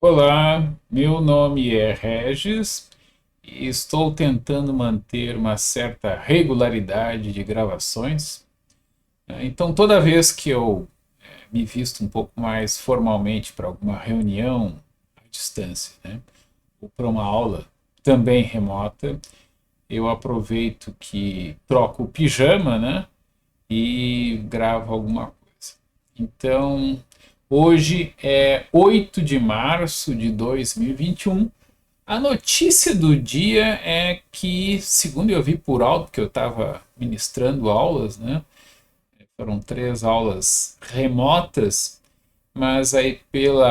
Olá, meu nome é Regis e estou tentando manter uma certa regularidade de gravações. Então, toda vez que eu me visto um pouco mais formalmente para alguma reunião à distância, né, ou para uma aula também remota, eu aproveito que troco o pijama, né, e gravo alguma coisa. Então, hoje é 8 de março de 2021. A notícia do dia é que, segundo eu vi por alto, que eu estava ministrando aulas, né? Foram 3 aulas remotas, mas aí pelo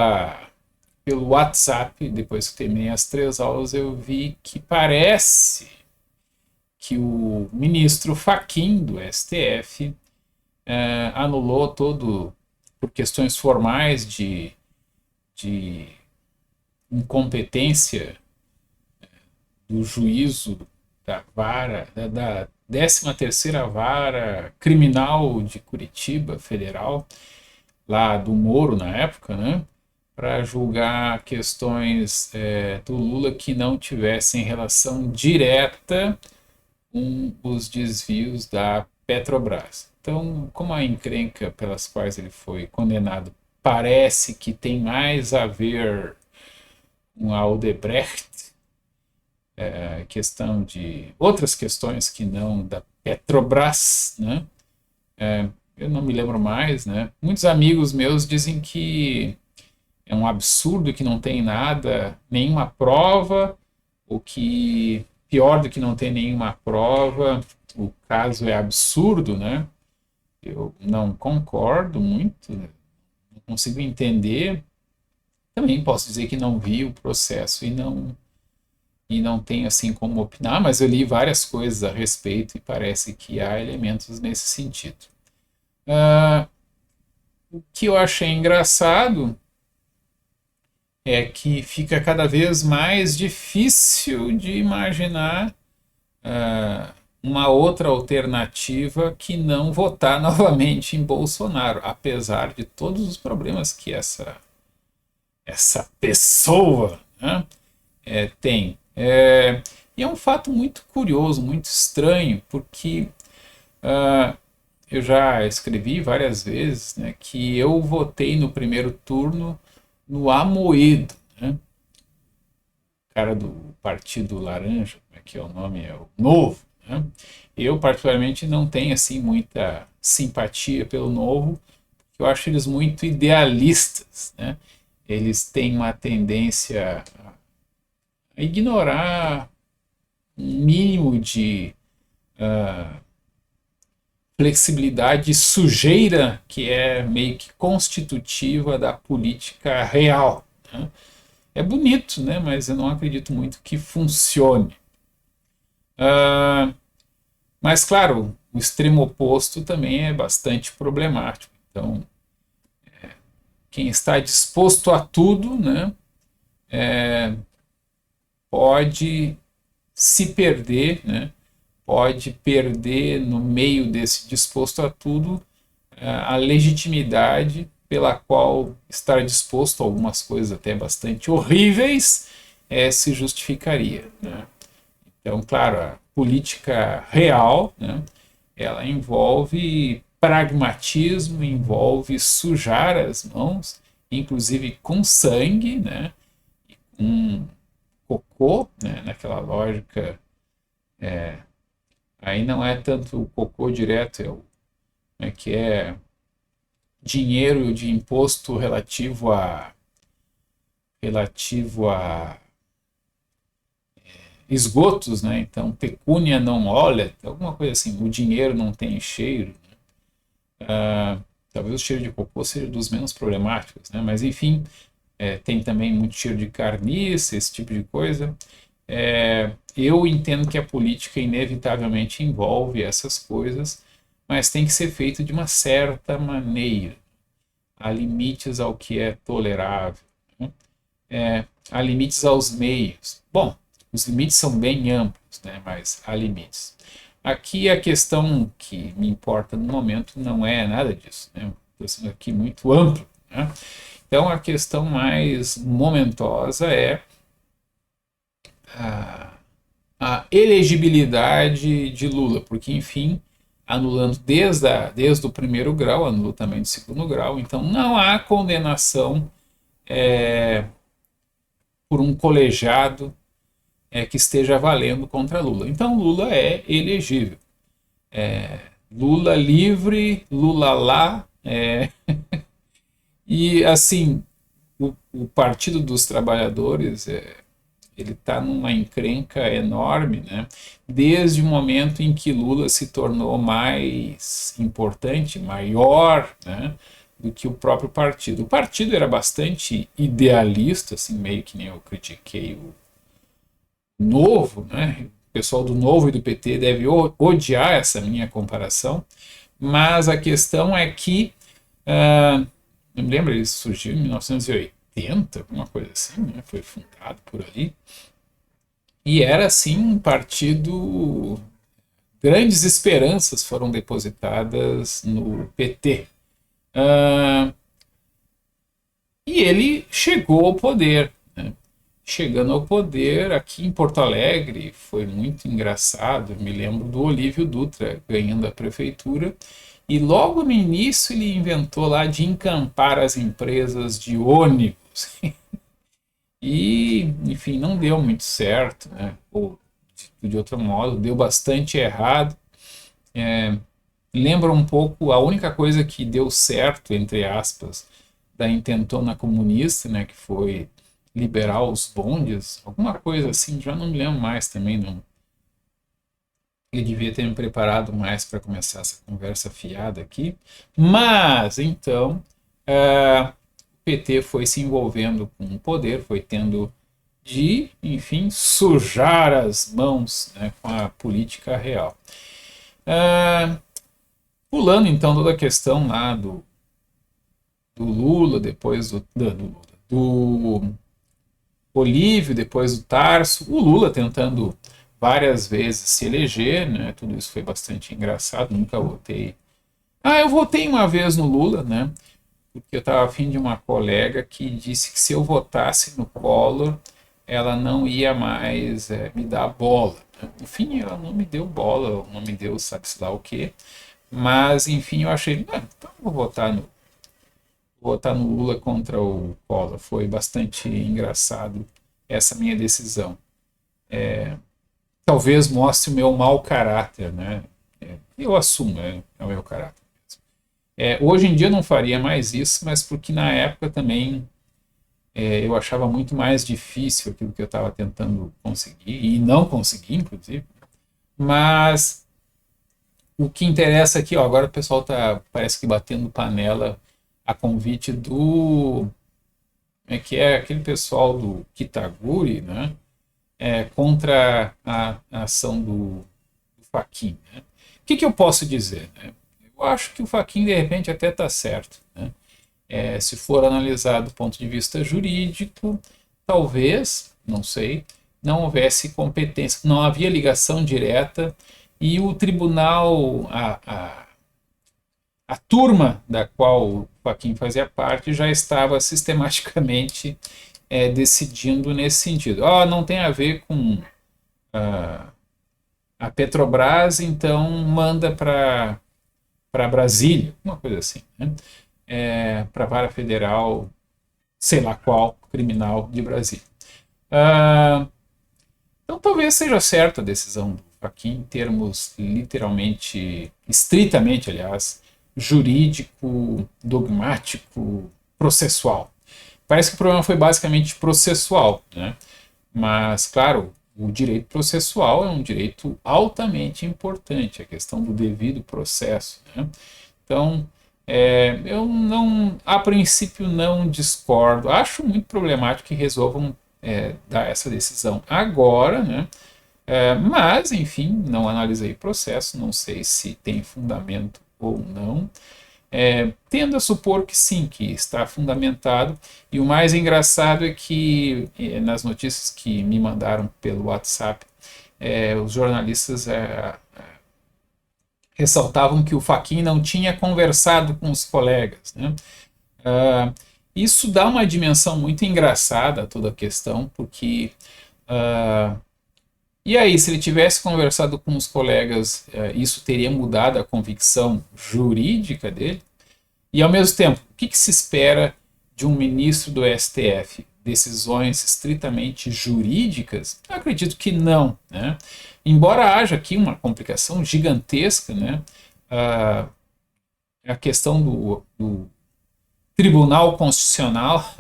WhatsApp, depois que terminei as 3 aulas, eu vi que parece que o ministro Fachin do STF anulou todo, por questões formais de incompetência do juízo da vara, da 13ª Vara Criminal de Curitiba, Federal, lá do Moro na época, né? Para julgar questões do Lula que não tivessem relação direta com os desvios da Petrobras. Então, como a encrenca pelas quais ele foi condenado parece que tem mais a ver com a Odebrecht, questão de outras questões que não da Petrobras, né? Eu não me lembro mais, né? Muitos amigos meus dizem que é um absurdo, que não tem nada, nenhuma prova, ou que pior do que não ter nenhuma prova, o caso é absurdo, né? Eu não concordo muito, não consigo entender. Também posso dizer que não vi o processo e não tenho assim como opinar, mas eu li várias coisas a respeito e parece que há elementos nesse sentido. Ah, o que eu achei engraçado é que fica cada vez mais difícil de imaginar uma outra alternativa que não votar novamente em Bolsonaro, apesar de todos os problemas que essa pessoa, né, tem. E é um fato muito curioso, muito estranho, porque eu já escrevi várias vezes, né, que eu votei no primeiro turno no Amoedo, né, cara do Partido Laranja, como é que é o nome? É o Novo. Né? Eu, particularmente, não tenho assim muita simpatia pelo Novo, porque eu acho eles muito idealistas. Né? Eles têm uma tendência a ignorar um mínimo de flexibilidade e sujeira que é meio que constitutiva da política real. Né? É bonito, né? Mas eu não acredito muito que funcione. Mas, claro, o extremo oposto também é bastante problemático. Então, quem está disposto a tudo, né, pode se perder, né, pode perder no meio desse disposto a tudo a legitimidade pela qual estar disposto a algumas coisas até bastante horríveis se justificaria. Né? Então, claro, a política real, né, ela envolve pragmatismo, envolve sujar as mãos, inclusive com sangue, né, com cocô, né, naquela lógica. Aí não é tanto o cocô direto, é que é dinheiro de imposto relativo a esgotos, né? Então pecúnia não olha, alguma coisa assim. O dinheiro não tem cheiro. Talvez o cheiro de cocô seja dos menos problemáticos, né? Mas enfim, tem também muito cheiro de carniça, esse tipo de coisa. Eu entendo que a política inevitavelmente envolve essas coisas, mas tem que ser feito de uma certa maneira. Há limites ao que é tolerável, né? Há limites aos meios. Bom, os limites são bem amplos, né? Mas há limites. Aqui a questão que me importa no momento não é nada disso, né? Estou sendo aqui muito amplo, né? Então, a questão mais momentosa é a, a elegibilidade de Lula, porque, enfim, anulando desde o primeiro grau, anula também do segundo grau, então não há condenação por um colegiado que esteja valendo contra Lula. Então, Lula é elegível. Lula livre, Lula lá. E, assim, o Partido dos Trabalhadores ele está numa encrenca enorme, né? Desde o momento em que Lula se tornou mais importante, maior, né? Do que o próprio partido. O partido era bastante idealista, assim, meio que nem eu critiquei o Novo, né? O pessoal do Novo e do PT deve odiar essa minha comparação, mas a questão é que, não me lembro, ele surgiu em 1980, alguma coisa assim, né? Foi fundado por ali, e era assim um partido. Grandes esperanças foram depositadas no PT. E ele chegou ao poder, né? Chegando ao poder aqui em Porto Alegre foi muito engraçado. Eu me lembro do Olívio Dutra ganhando a prefeitura e logo no início ele inventou lá de encampar as empresas de ônibus. E, enfim, não deu muito certo, né? Ou de outro modo, deu bastante errado. Lembra um pouco a única coisa que deu certo, entre aspas, da intentona comunista, né, que foi liberar os bondes, alguma coisa assim, já não me lembro mais também, não. Ele devia ter me preparado mais para começar essa conversa fiada aqui. Mas, então, o PT foi se envolvendo com o poder, foi tendo de, enfim, sujar as mãos, né, com a política real. Pulando, então, toda a questão lá do Lula, depois do Olívio, depois do Tarso, o Lula tentando várias vezes se eleger, né? Tudo isso foi bastante engraçado, nunca votei. Eu votei uma vez no Lula, né? Porque eu estava afim de uma colega que disse que se eu votasse no Collor, ela não ia mais me dar bola, né? Enfim, ela não me deu bola, não me deu sabe-se lá o quê. Mas, enfim, eu achei, então vou votar no Lula contra o Collor. Foi bastante engraçado essa minha decisão. Talvez mostre o meu mau caráter, né? Eu assumo, é o meu caráter mesmo. Hoje em dia eu não faria mais isso, mas porque na época também eu achava muito mais difícil aquilo que eu estava tentando conseguir, e não consegui, inclusive. Mas o que interessa aqui, ó, agora o pessoal está, parece que batendo panela a convite do. Que é aquele pessoal do Kitaguri, né? Contra a ação do Fachin. Né? O que eu posso dizer? Né? Eu acho que o Fachin, de repente, até está certo. Né? Se for analisado do ponto de vista jurídico, talvez, não sei, não houvesse competência, não havia ligação direta e o tribunal, a turma da qual o Fachin fazia parte já estava sistematicamente decidindo nesse sentido. Não tem a ver com a Petrobras, então manda para Brasília, uma coisa assim, né? Para a vara federal, sei lá qual, criminal de Brasília. Então talvez seja certa a decisão do Fachin em termos literalmente, estritamente, aliás, jurídico, dogmático, processual. Parece que o problema foi basicamente processual, né? Mas, claro, o direito processual é um direito altamente importante, a questão do devido processo, né? Então, eu não, a princípio não discordo, acho muito problemático que resolvam dar essa decisão agora, né? Mas, enfim, não analisei o processo, não sei se tem fundamento ou não. Tendo a supor que sim, que está fundamentado. E o mais engraçado é que nas notícias que me mandaram pelo WhatsApp, os jornalistas ressaltavam que o Fachin não tinha conversado com os colegas, né? Isso dá uma dimensão muito engraçada a toda a questão, porque e aí, se ele tivesse conversado com os colegas, isso teria mudado a convicção jurídica dele? E, ao mesmo tempo, o que se espera de um ministro do STF? Decisões estritamente jurídicas? Eu acredito que não, né? Embora haja aqui uma complicação gigantesca, né? A questão do Tribunal Constitucional,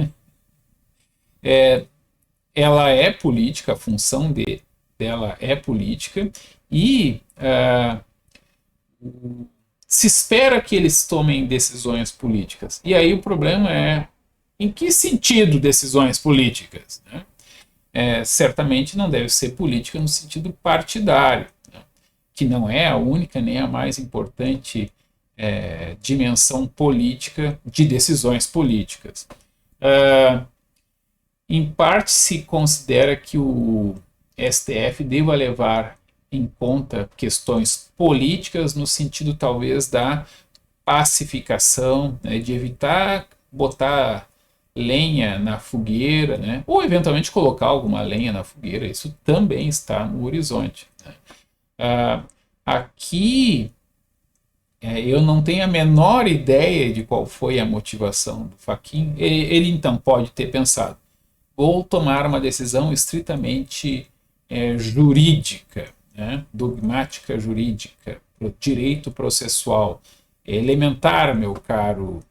ela é política, a função dela é política, e se espera que eles tomem decisões políticas. E aí o problema é em que sentido decisões políticas? Né? Certamente não deve ser política no sentido partidário, né? Que não é a única nem a mais importante dimensão política de decisões políticas. Em parte se considera que o STF deva levar em conta questões políticas no sentido talvez da pacificação, né, de evitar botar lenha na fogueira, né, ou eventualmente colocar alguma lenha na fogueira, isso também está no horizonte. Né. Aqui eu não tenho a menor ideia de qual foi a motivação do Fachin. Ele então pode ter pensado, vou tomar uma decisão estritamente jurídica, né, dogmática jurídica, direito processual, elementar, meu caro,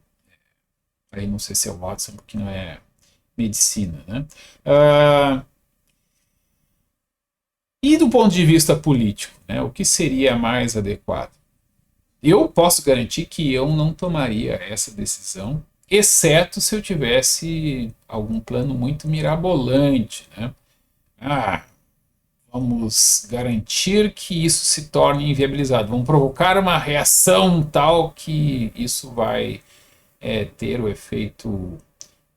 aí não sei se é o Watson, porque não é medicina, né? E do ponto de vista político, né, o que seria mais adequado? Eu posso garantir que eu não tomaria essa decisão, exceto se eu tivesse algum plano muito mirabolante, né? Vamos garantir que isso se torne inviabilizado. Vamos provocar uma reação tal que isso vai ter o efeito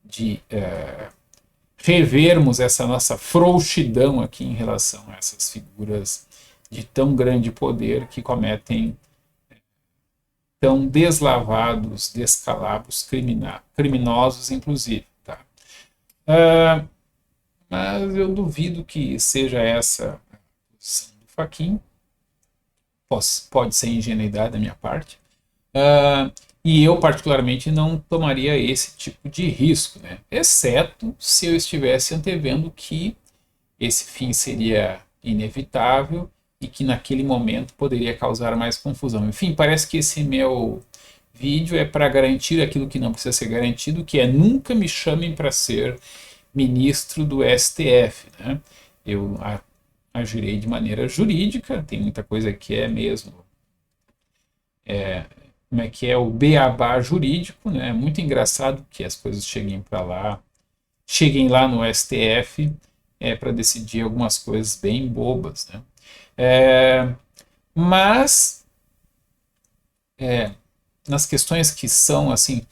de revermos essa nossa frouxidão aqui em relação a essas figuras de tão grande poder que cometem tão deslavados descalabros criminosos, inclusive. Tá? Mas eu duvido que seja essa a posição do Fachin. Pode ser ingenuidade da minha parte. E eu, particularmente, não tomaria esse tipo de risco, né? Exceto se eu estivesse antevendo que esse fim seria inevitável e que naquele momento poderia causar mais confusão. Enfim, parece que esse meu vídeo é para garantir aquilo que não precisa ser garantido, que é nunca me chamem para ser ministro do STF. Né? Eu agirei de maneira jurídica, tem muita coisa que é mesmo, como é que é o beabá jurídico, né? É muito engraçado que as coisas cheguem lá no STF para decidir algumas coisas bem bobas, né? Mas nas questões que são assim,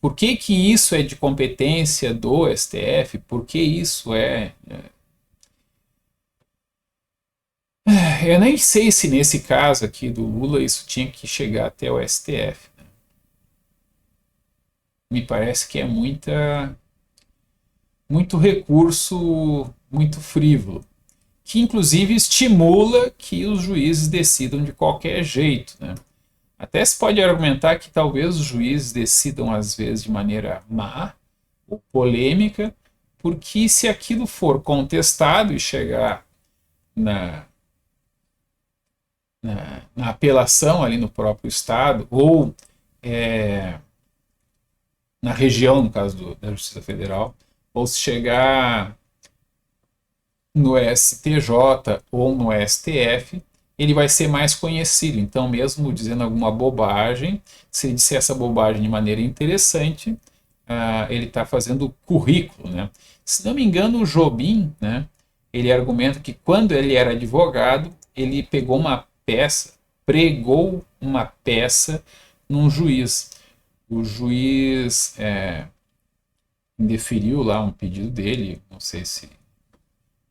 por que isso é de competência do STF? Por que isso eu nem sei se nesse caso aqui do Lula isso tinha que chegar até o STF. Né? Me parece que é muito recurso, muito frívolo, que inclusive estimula que os juízes decidam de qualquer jeito. Né? Até se pode argumentar que talvez os juízes decidam às vezes de maneira má ou polêmica, porque se aquilo for contestado e chegar na apelação ali no próprio estado, ou na região, no caso da Justiça Federal, ou se chegar no STJ ou no STF, ele vai ser mais conhecido. Então, mesmo dizendo alguma bobagem, se ele disser essa bobagem de maneira interessante, ele está fazendo currículo. Né? Se não me engano, o Jobim, né, ele argumenta que quando ele era advogado, ele pegou uma peça, pregou uma peça num juiz. O juiz indeferiu lá um pedido dele, não sei se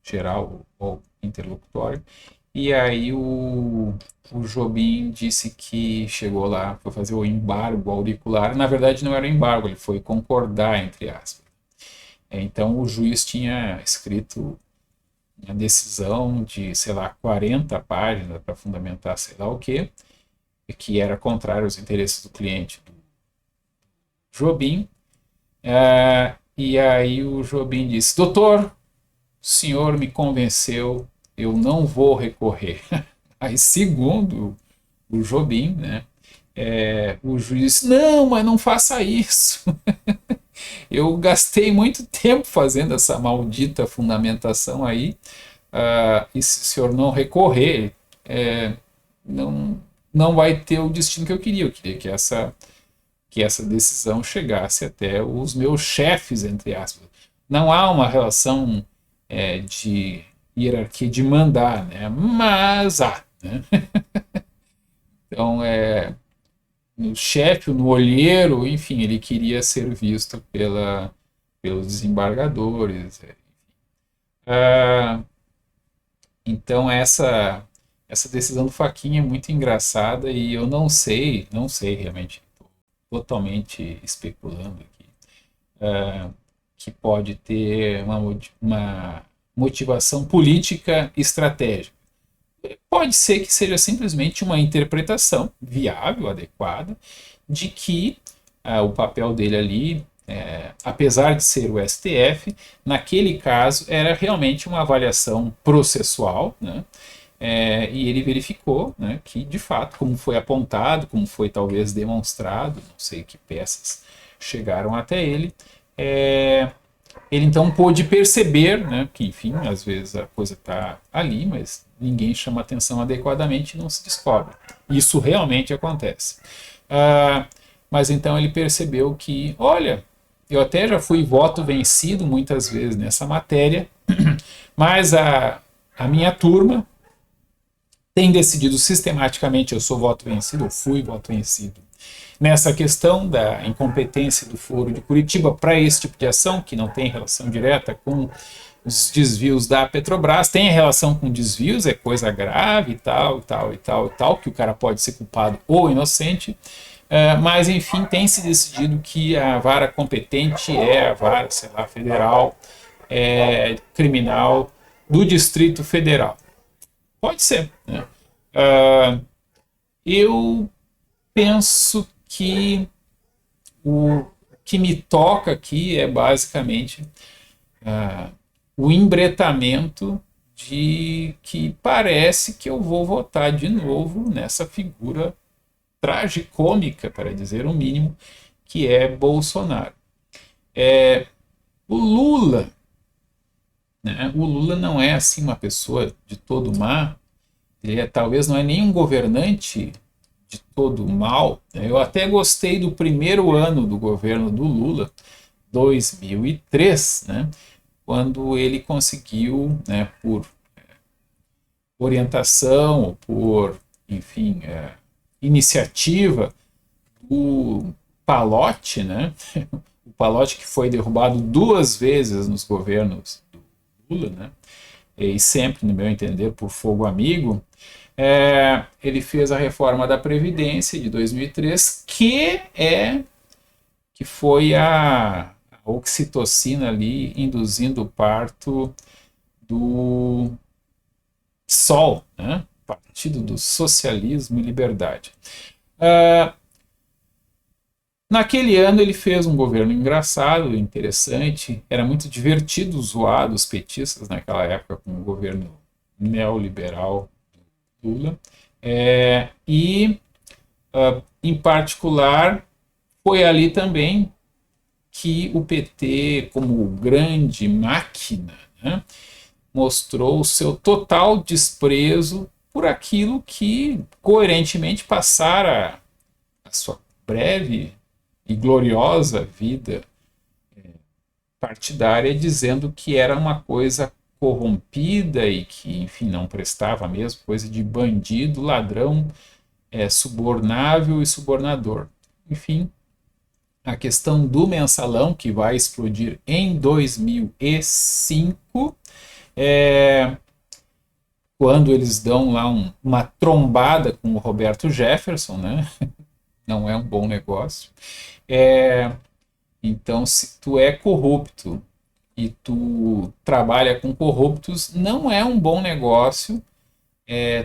geral ou interlocutório, E aí o Jobim disse que chegou lá para fazer o embargo auricular. Na verdade, não era embargo, ele foi concordar, entre aspas. Então o juiz tinha escrito uma decisão de, sei lá, 40 páginas para fundamentar sei lá o quê, que era contrário aos interesses do cliente do Jobim. E aí o Jobim disse: Doutor, o senhor me convenceu, eu não vou recorrer. Aí, segundo o Jobim, né, o juiz disse: Não, mas não faça isso. Eu gastei muito tempo fazendo essa maldita fundamentação aí, e se o senhor não recorrer, não, não vai ter o destino que eu queria. Eu queria que essa decisão chegasse até os meus chefes, entre aspas. Não há uma relação de hierarquia de mandar, né? Mas há. Né? Então, no chefe, no olheiro, enfim, ele queria ser visto pelos desembargadores. Ah, então, essa decisão do Faquinha é muito engraçada e eu não sei realmente, estou totalmente especulando aqui, que pode ter uma motivação política estratégica. Pode ser que seja simplesmente uma interpretação viável, adequada, de que o papel dele ali, apesar de ser o STF, naquele caso era realmente uma avaliação processual, né? E ele verificou, né, que, de fato, como foi apontado, como foi talvez demonstrado, não sei que peças chegaram até ele, ele então pôde perceber, né, que, enfim, às vezes a coisa está ali, mas ninguém chama atenção adequadamente e não se descobre. Isso realmente acontece. Mas então ele percebeu que, olha, eu até já fui voto vencido muitas vezes nessa matéria, mas a minha turma tem decidido sistematicamente, eu sou voto vencido, eu fui voto vencido, nessa questão da incompetência do Foro de Curitiba para esse tipo de ação, que não tem relação direta com os desvios da Petrobras, tem relação com desvios, é coisa grave e tal, e tal, e tal, e tal, que o cara pode ser culpado ou inocente, mas enfim, tem se decidido que a vara competente é a vara, sei lá, federal, criminal do Distrito Federal. Pode ser, né? Eu penso que o que me toca aqui é basicamente o embretamento de que parece que eu vou votar de novo nessa figura tragicômica, para dizer o mínimo, que é Bolsonaro. O Lula, né? O Lula não é assim uma pessoa de todo má, ele talvez não é nem um governante de todo mal. Né? Eu até gostei do primeiro ano do governo do Lula, 2003, né? Quando ele conseguiu, né, por orientação, por, enfim, iniciativa do Palocci, né? O Palocci que foi derrubado duas vezes nos governos do Lula, né? E sempre, no meu entender, por fogo amigo, ele fez a reforma da Previdência de 2003, que foi a oxitocina ali induzindo o parto do SOL, né? Partido do Socialismo e Liberdade. Naquele ano ele fez um governo engraçado, interessante, era muito divertido zoar dos petistas naquela época com o governo neoliberal do Lula. Em particular, foi ali também que o PT, como grande máquina, né, mostrou o seu total desprezo por aquilo que coerentemente passara a sua breve e gloriosa vida partidária dizendo que era uma coisa corrompida e que, enfim, não prestava mesmo, coisa de bandido, ladrão, subornável e subornador. Enfim, a questão do mensalão, que vai explodir em 2005, quando eles dão lá uma trombada com o Roberto Jefferson, né? Não é um bom negócio. Então, se tu é corrupto e tu trabalha com corruptos, não é um bom negócio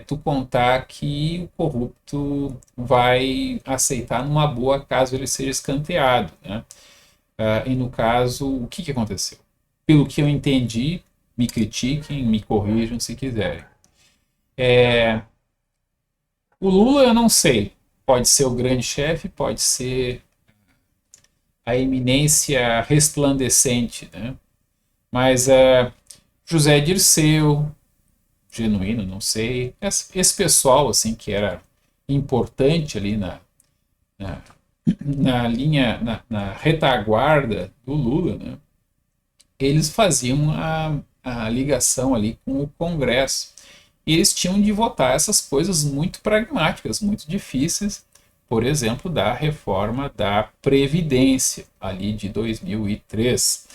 tu contar que o corrupto vai aceitar numa boa caso ele seja escanteado, né? E no caso, o que aconteceu? Pelo que eu entendi, me critiquem, me corrijam se quiserem. O Lula eu não sei, pode ser o grande chefe, pode ser a eminência resplandecente, né? Mas José Dirceu, Genuíno, não sei, esse pessoal assim que era importante ali na, na linha, na retaguarda do Lula, né? Eles faziam a ligação ali com o Congresso. E eles tinham de votar essas coisas muito pragmáticas, muito difíceis, por exemplo, da reforma da Previdência, ali de 2003,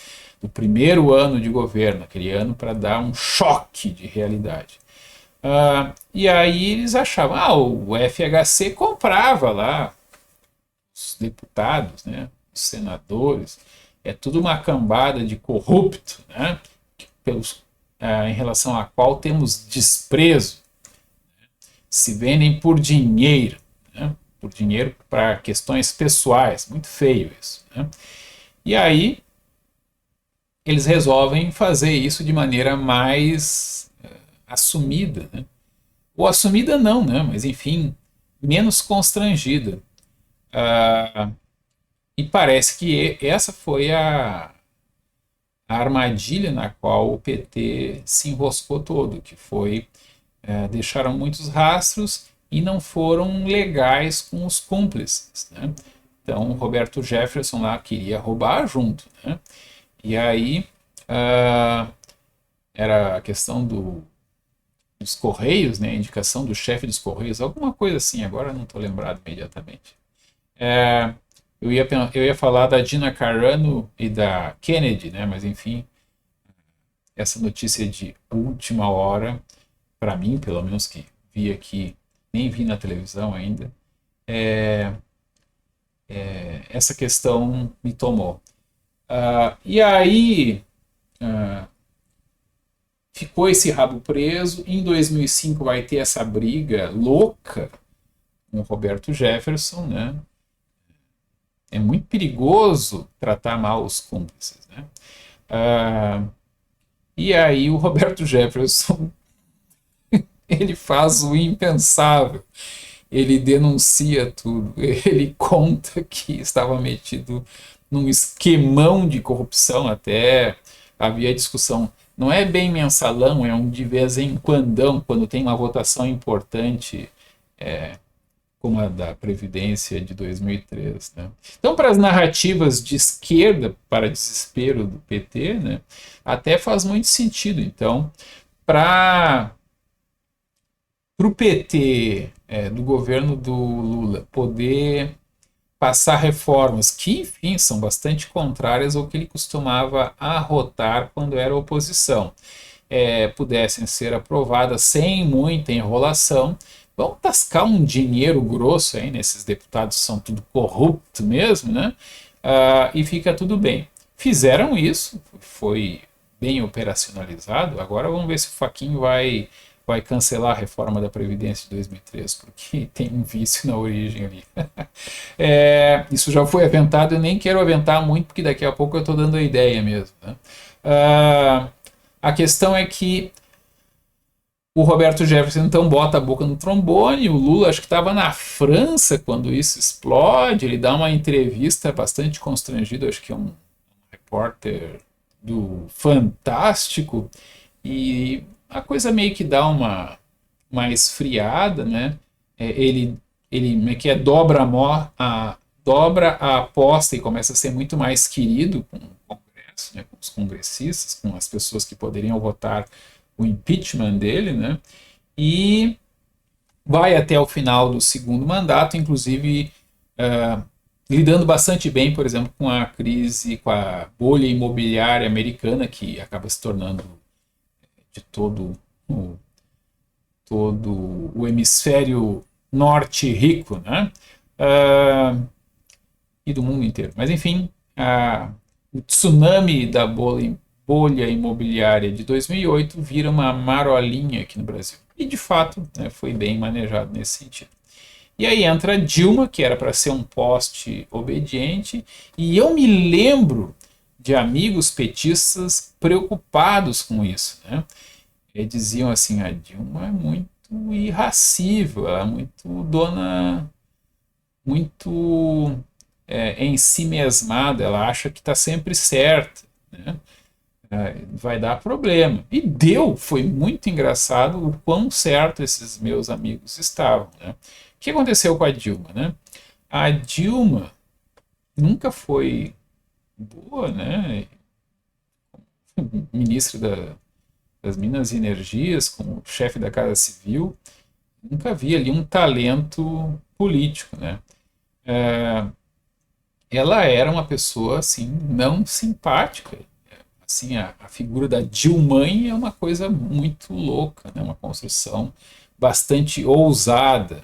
do primeiro ano de governo, aquele ano para dar um choque de realidade. E aí eles achavam, o FHC comprava lá os deputados, né, os senadores, é tudo uma cambada de corrupto, né, em relação à qual temos desprezo, se vendem por dinheiro, né, por dinheiro para questões pessoais, muito feio isso, né. E aí eles resolvem fazer isso de maneira mais assumida, né, ou assumida não, né, mas enfim, menos constrangida. E parece que essa foi a armadilha na qual o PT se enroscou todo, que foi deixaram muitos rastros e não foram legais com os cúmplices, né? Então, o Roberto Jefferson lá queria roubar junto, né? E aí era a questão dos Correios, né? A indicação do chefe dos Correios, alguma coisa assim, agora não estou lembrado imediatamente. Eu ia falar da Gina Carano e da Kennedy, né? Mas enfim, essa notícia de última hora, para mim, pelo menos que vi aqui, nem vi na televisão ainda, essa questão me tomou. E aí ficou esse rabo preso. Em 2005 vai ter essa briga louca com o Roberto Jefferson, né? É muito perigoso tratar mal os cúmplices, né? E aí o Roberto Jefferson ele faz o impensável. Ele denuncia tudo. Ele conta que estava metido num esquemão de corrupção, até havia discussão. Não é bem mensalão, é um de vez em quando tem uma votação importante, como a da Previdência de 2003. Né? Então, para as narrativas de esquerda, para desespero do PT, né, até faz muito sentido. Então, para o PT do governo do Lula poder passar reformas que, enfim, são bastante contrárias ao que ele costumava arrotar quando era oposição, pudessem ser aprovadas sem muita enrolação, vão tascar um dinheiro grosso aí nesses deputados, são tudo corrupto mesmo, né? E fica tudo bem. Fizeram isso, foi bem operacionalizado, agora vamos ver se o Fachin vai cancelar a reforma da Previdência de 2003, porque tem um vício na origem ali. Isso já foi aventado, eu nem quero aventar muito, porque daqui a pouco eu estou dando a ideia mesmo. Né? A questão é que o Roberto Jefferson então bota a boca no trombone, o Lula acho que estava na França quando isso explode, ele dá uma entrevista bastante constrangido, acho que é um repórter do Fantástico, e a coisa meio que dá uma esfriada, né? Ele dobra a aposta e começa a ser muito mais querido com o Congresso, né? Com os congressistas, com as pessoas que poderiam votar o impeachment dele, né? E vai até o final do segundo mandato, inclusive lidando bastante bem, por exemplo, com a crise, com a bolha imobiliária americana, que acaba se tornando de todo todo o hemisfério norte rico, né? E do mundo inteiro. Mas enfim, o tsunami da bolha imobiliária de 2008 vira uma marolinha aqui no Brasil. E de fato, né, foi bem manejado nesse sentido. E aí entra Dilma, que era para ser um poste obediente, e eu me lembro de amigos petistas preocupados com isso, né? Eles diziam assim: a Dilma é muito irracível, ela é muito dona, muito em si mesmada, ela acha que está sempre certa, né? Vai dar problema. E deu, foi muito engraçado o quão certo esses meus amigos estavam, né? O que aconteceu com a Dilma, né? A Dilma nunca foi boa, né? Ministra das Minas e Energias, como chefe da Casa Civil, nunca vi ali um talento político, né? Ela era uma pessoa assim não simpática. Assim, a figura da Dilmãe é uma coisa muito louca, né? Uma construção bastante ousada,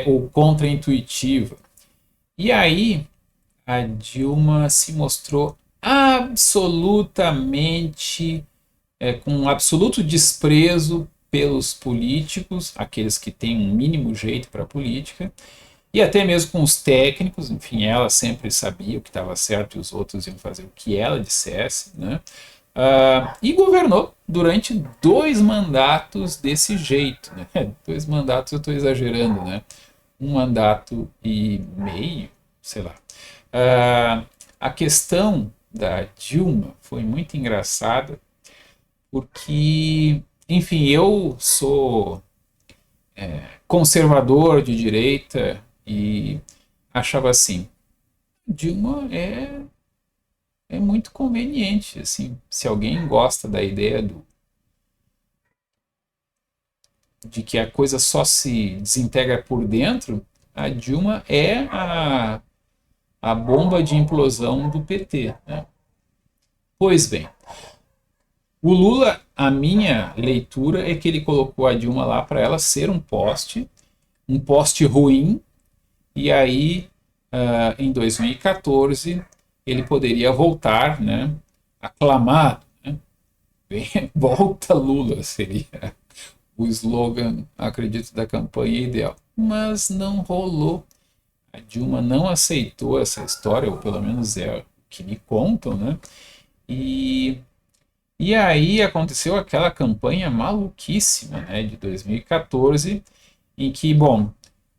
ou contraintuitiva. E aí a Dilma se mostrou absolutamente com um absoluto desprezo pelos políticos, aqueles que têm um mínimo jeito para a política, e até mesmo com os técnicos. Enfim, ela sempre sabia o que estava certo e os outros iam fazer o que ela dissesse, né? E governou durante 2 mandatos desse jeito, né? 2 mandatos eu estou exagerando, né? 1 mandato e meio, sei lá. A questão da Dilma foi muito engraçada, porque, enfim, eu sou conservador de direita e achava assim: Dilma é muito conveniente, assim, se alguém gosta da ideia de que a coisa só se desintegra por dentro, a Dilma é a bomba de implosão do PT, né? Pois bem, o Lula, a minha leitura é que ele colocou a Dilma lá para ela ser um poste ruim, e aí em 2014 ele poderia voltar, né, aclamado, né? Volta Lula seria o slogan, acredito, da campanha ideal. Mas não rolou. A Dilma não aceitou essa história, ou pelo menos é o que me contam, né? E, e aí aconteceu aquela campanha maluquíssima, né, de 2014, em que, bom,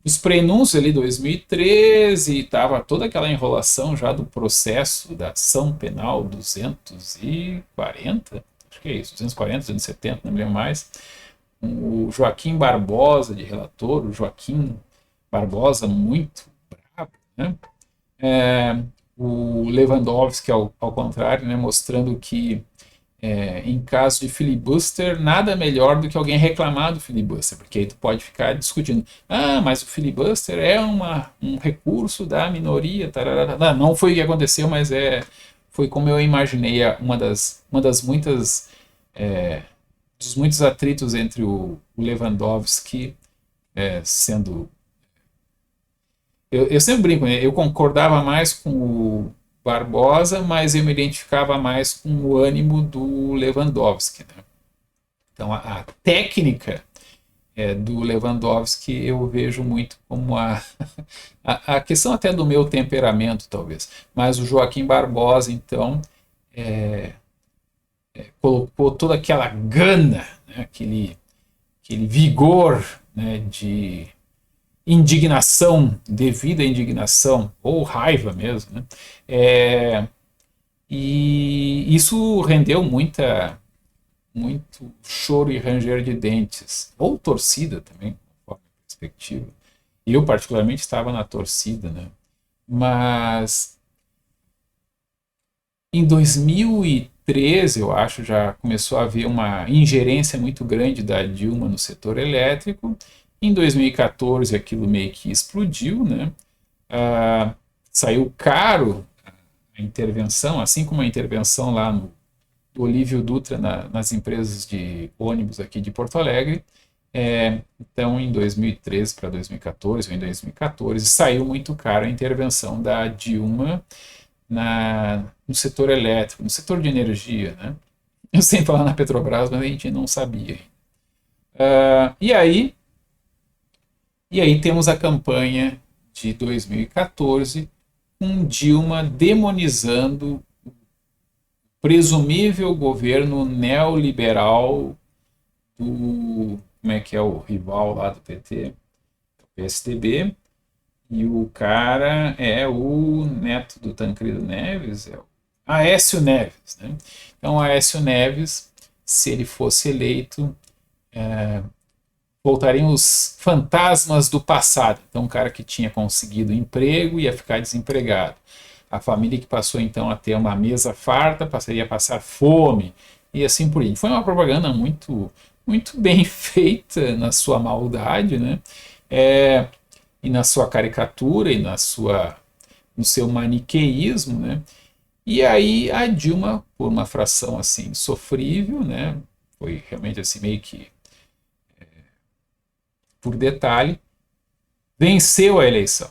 os prenúncios ali 2013, estava toda aquela enrolação já do processo da ação penal 240, acho que é isso, 240, 270, não me lembro mais. O Joaquim Barbosa de relator, o Joaquim Barbosa muito bravo, né? O Lewandowski ao contrário, né, mostrando que em caso de filibuster, nada melhor do que alguém reclamar do filibuster, porque aí tu pode ficar discutindo: mas o filibuster é um recurso da minoria, tarará. Não foi o que aconteceu, mas foi como eu imaginei, uma das muitas dos muitos atritos entre o Lewandowski sendo... Eu sempre brinco, né? Eu concordava mais com o Barbosa, mas eu me identificava mais com o ânimo do Lewandowski, né? Então, a técnica do Lewandowski eu vejo muito como a questão até do meu temperamento, talvez. Mas o Joaquim Barbosa, então, colocou toda aquela gana, né? aquele vigor, né, de indignação, devida indignação, ou raiva mesmo, né? E isso rendeu muito choro e ranger de dentes, ou torcida também, conforme a perspectiva. Eu, particularmente, estava na torcida, né? Mas em 2013, eu acho, já começou a haver uma ingerência muito grande da Dilma no setor elétrico. Em 2014, aquilo meio que explodiu, né? Saiu caro a intervenção, assim como a intervenção lá do Olívio Dutra nas empresas de ônibus aqui de Porto Alegre. Então, em 2013 para 2014, ou em 2014, saiu muito caro a intervenção da Dilma no setor elétrico, no setor de energia, né? Eu sempre falar na Petrobras, mas a gente não sabia. Uh, e aí, e aí temos a campanha de 2014 com Dilma demonizando o presumível governo neoliberal do, como é que é o rival lá do PT, o PSDB, e o cara é o neto do Tancredo Neves, é o Aécio Neves, né? Então, Aécio Neves, se ele fosse eleito, voltariam os fantasmas do passado. Então, um cara que tinha conseguido emprego ia ficar desempregado. A família que passou então a ter uma mesa farta passaria a passar fome e assim por diante. Foi uma propaganda muito bem feita na sua maldade, né? E na sua caricatura e no seu maniqueísmo, né? E aí a Dilma, por uma fração assim sofrível, né? Foi realmente assim meio que por detalhe, venceu a eleição.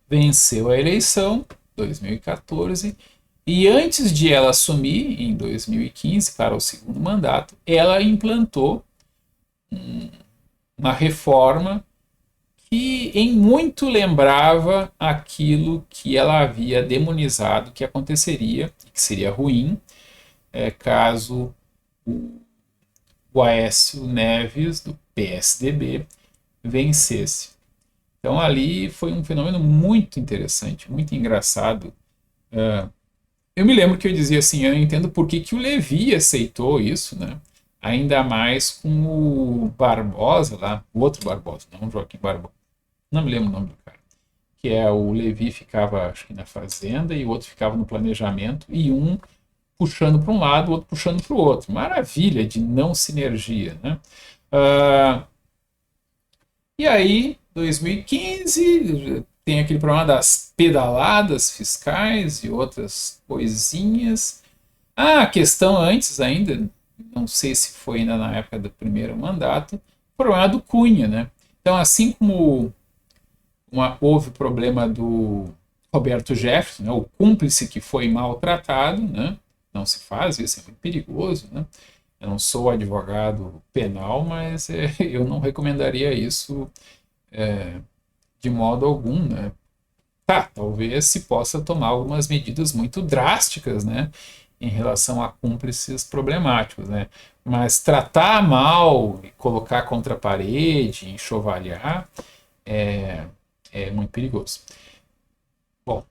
Venceu a eleição, 2014, e antes de ela assumir, em 2015, para o segundo mandato, ela implantou uma reforma que em muito lembrava aquilo que ela havia demonizado que aconteceria, que seria ruim, caso o Aécio Neves, do PSDB, vencesse. Então ali foi um fenômeno muito interessante, muito engraçado. Eu me lembro que eu dizia assim, eu não entendo por que o Levi aceitou isso, né? Ainda mais com o Barbosa lá, o outro Barbosa, não o Joaquim Barbosa, não me lembro o nome do cara, que é o Levi ficava, acho que na fazenda e o outro ficava no planejamento e um puxando para um lado, o outro puxando para o outro. Maravilha de não sinergia, né? E aí, 2015, tem aquele problema das pedaladas fiscais e outras coisinhas. Ah, a questão antes ainda, não sei se foi ainda na época do primeiro mandato, o problema do Cunha, né? Então, assim como houve o problema do Roberto Jefferson, né, o cúmplice que foi maltratado, né? Não se faz, isso é muito perigoso, né? Eu não sou advogado penal, mas eu não recomendaria isso de modo algum, né? Tá, talvez se possa tomar algumas medidas muito drásticas, né, em relação a cúmplices problemáticos, né? Mas tratar mal e colocar contra a parede, enxovalhar, é muito perigoso. Bom,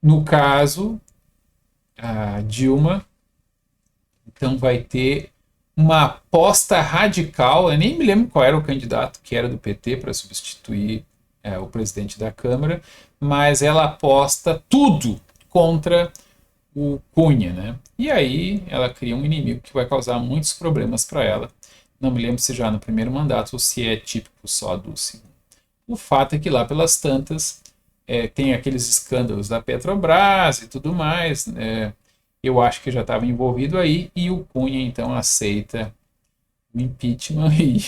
no caso, a Dilma então vai ter uma aposta radical. Eu nem me lembro qual era o candidato que era do PT para substituir o presidente da Câmara, mas ela aposta tudo contra o Cunha, né? E aí ela cria um inimigo que vai causar muitos problemas para ela. Não me lembro se já no primeiro mandato ou se é típico só do segundo. O fato é que lá pelas tantas tem aqueles escândalos da Petrobras e tudo mais, né? Eu acho que já estava envolvido aí, e o Cunha então aceita o impeachment e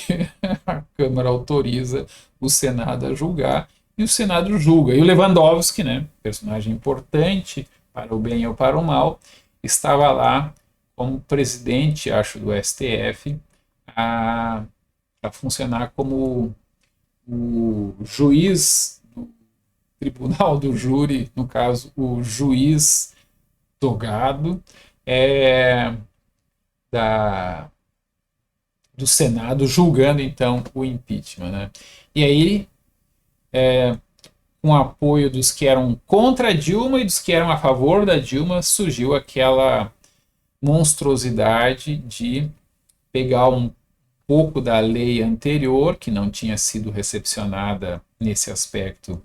a Câmara autoriza o Senado a julgar, e o Senado julga. E o Lewandowski, né, personagem importante para o bem ou para o mal, estava lá como presidente, acho, do STF, a funcionar como o juiz do tribunal do júri, no caso, o juiz togado da, do Senado, julgando então o impeachment, né? E aí, com o apoio dos que eram contra a Dilma e dos que eram a favor da Dilma, surgiu aquela monstruosidade de pegar um pouco da lei anterior, que não tinha sido recepcionada nesse aspecto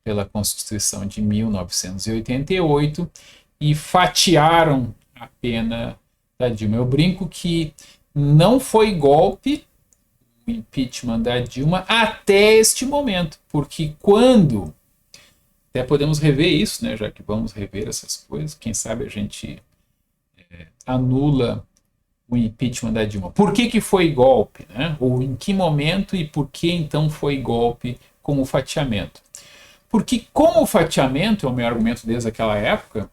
pela Constituição de 1988, e fatiaram a pena da Dilma. Eu brinco que não foi golpe o impeachment da Dilma até este momento, porque quando, até podemos rever isso, né, já que vamos rever essas coisas, quem sabe a gente anula o impeachment da Dilma. Por que que foi golpe, né? Ou em que momento e por que então foi golpe com o fatiamento? Porque com o fatiamento, é o meu argumento desde aquela época,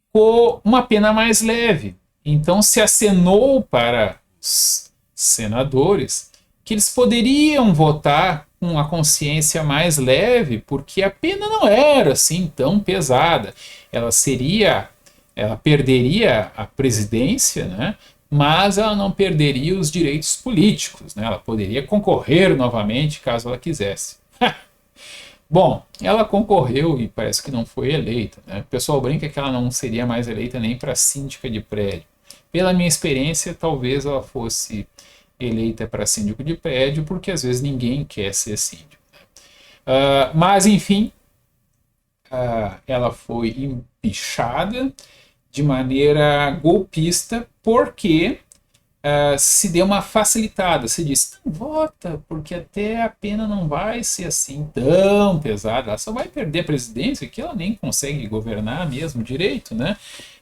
ficou uma pena mais leve. Então se acenou para os senadores que eles poderiam votar com a consciência mais leve, porque a pena não era assim tão pesada. Ela perderia a presidência, né? Mas ela não perderia os direitos políticos, né? Ela poderia concorrer novamente caso ela quisesse. Bom, ela concorreu e parece que não foi eleita, né? O pessoal brinca que ela não seria mais eleita nem para síndica de prédio. Pela minha experiência, talvez ela fosse eleita para síndico de prédio, porque às vezes ninguém quer ser síndico. Mas, enfim, ela foi empichada de maneira golpista, porque se deu uma facilitada. Se disse, não vota, porque até a pena não vai ser assim tão pesada. Ela só vai perder a presidência, que ela nem consegue governar mesmo direito, né?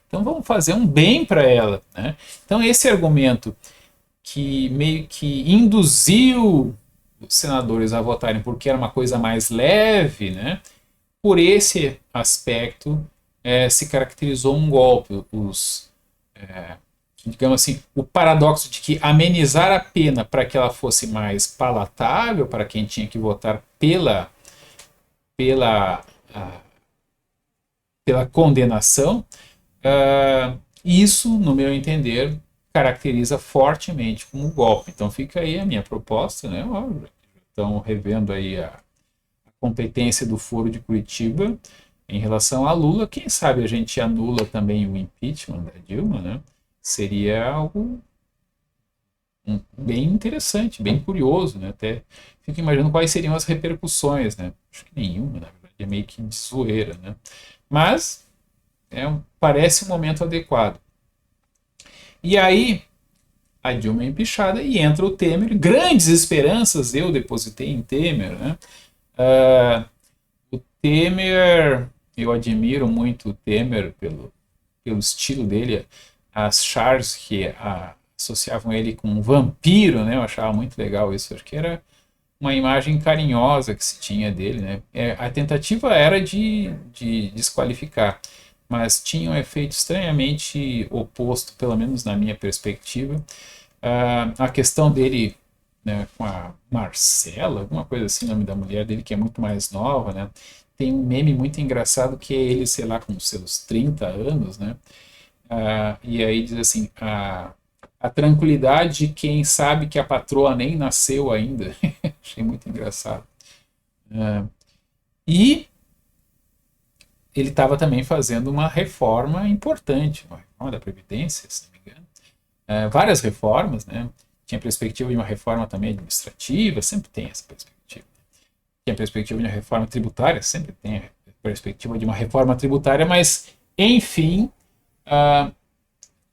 Então vamos fazer um bem para ela, né? Então esse argumento que meio que induziu os senadores a votarem porque era uma coisa mais leve, né? Por esse aspecto se caracterizou um golpe. Digamos assim, o paradoxo de que amenizar a pena para que ela fosse mais palatável para quem tinha que votar pela, pela condenação, isso, no meu entender, caracteriza fortemente como golpe. Então fica aí a minha proposta, né? Estão revendo aí a competência do Foro de Curitiba em relação a Lula. Quem sabe a gente anula também o impeachment da Dilma, né? Seria algo bem interessante, bem curioso, né? Até fico imaginando quais seriam as repercussões, né? Acho que nenhuma, na verdade, é meio que de zoeira, né? Mas parece um momento adequado. E aí a Dilma é empichada e entra o Temer. Grandes esperanças eu depositei em Temer, né? O Temer, eu admiro muito o Temer pelo estilo dele, as charges que associavam ele com um vampiro, né? Eu achava muito legal isso, acho que era uma imagem carinhosa que se tinha dele, né? A tentativa era de desqualificar, mas tinha um efeito estranhamente oposto, pelo menos na minha perspectiva. A questão dele, né, com a Marcela, alguma coisa assim, o nome da mulher dele, que é muito mais nova, né? Tem um meme muito engraçado que é ele, sei lá, com seus 30 anos, né? E aí diz assim, a tranquilidade de quem sabe que a patroa nem nasceu ainda. Achei muito engraçado. E ele estava também fazendo uma reforma importante, uma reforma da Previdência, se não me engano. Várias reformas, né? Tinha perspectiva de uma reforma também administrativa, sempre tem essa perspectiva. Tinha perspectiva de uma reforma tributária, sempre tem a perspectiva de uma reforma tributária, mas, enfim,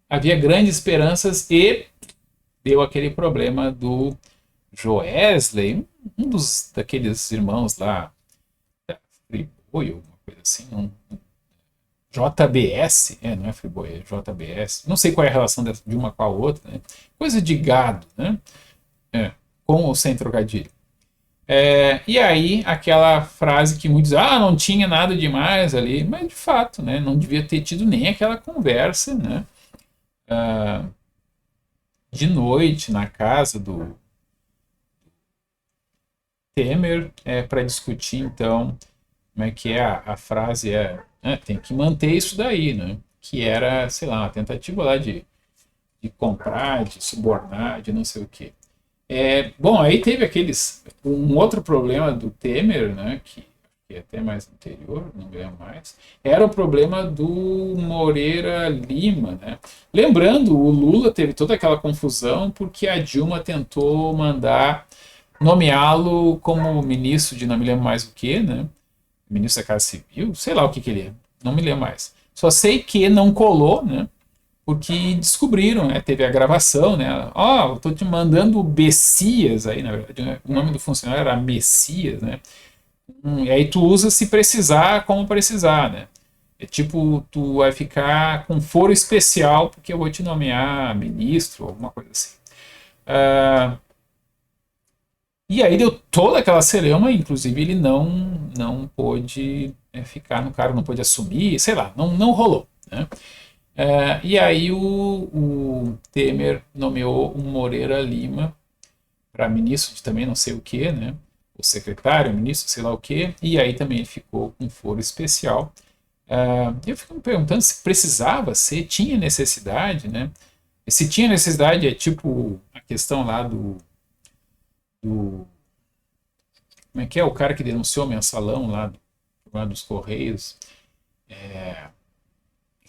havia grandes esperanças e deu aquele problema do Joesley, um daqueles irmãos lá, Friboi, alguma coisa assim, JBS, não é Friboi, é JBS, não sei qual é a relação de uma com a outra, né? Coisa de gado, né? Com ou sem trocadilho. E aí, aquela frase que muitos dizem, não tinha nada demais ali, mas de fato, né, não devia ter tido nem aquela conversa, né, de noite na casa do Temer para discutir, então, como é que é a frase, tem que manter isso daí, né, que era, sei lá, uma tentativa lá de comprar, de subornar, de não sei o quê. Bom, aí teve um outro problema do Temer, né, que é até mais anterior, não lembro mais, era o problema do Moreira Lima, né? Lembrando, o Lula teve toda aquela confusão porque a Dilma tentou nomeá-lo como ministro de não me lembro mais o que, né? Ministro da Casa Civil, sei lá o que ele é, não me lembro mais. Só sei que não colou, né? Porque descobriram, né? Teve a gravação, né? Eu tô te mandando o Bessias aí, na verdade, né? O nome do funcionário era Messias, né? E aí tu usa se precisar, como precisar, né? É tipo, tu vai ficar com foro especial porque eu vou te nomear ministro, alguma coisa assim. Ah, e aí deu toda aquela celeuma, inclusive ele não pôde ficar no cargo, não pôde assumir, sei lá, não rolou. Né? E aí o Temer nomeou o Moreira Lima para ministro de também não sei o que, né? O secretário, o ministro, sei lá o que, e aí também ele ficou com foro especial. Eu fico me perguntando se precisava ser, tinha necessidade, né? E se tinha necessidade, é tipo a questão lá do como é que é o cara que denunciou o mensalão lá dos Correios,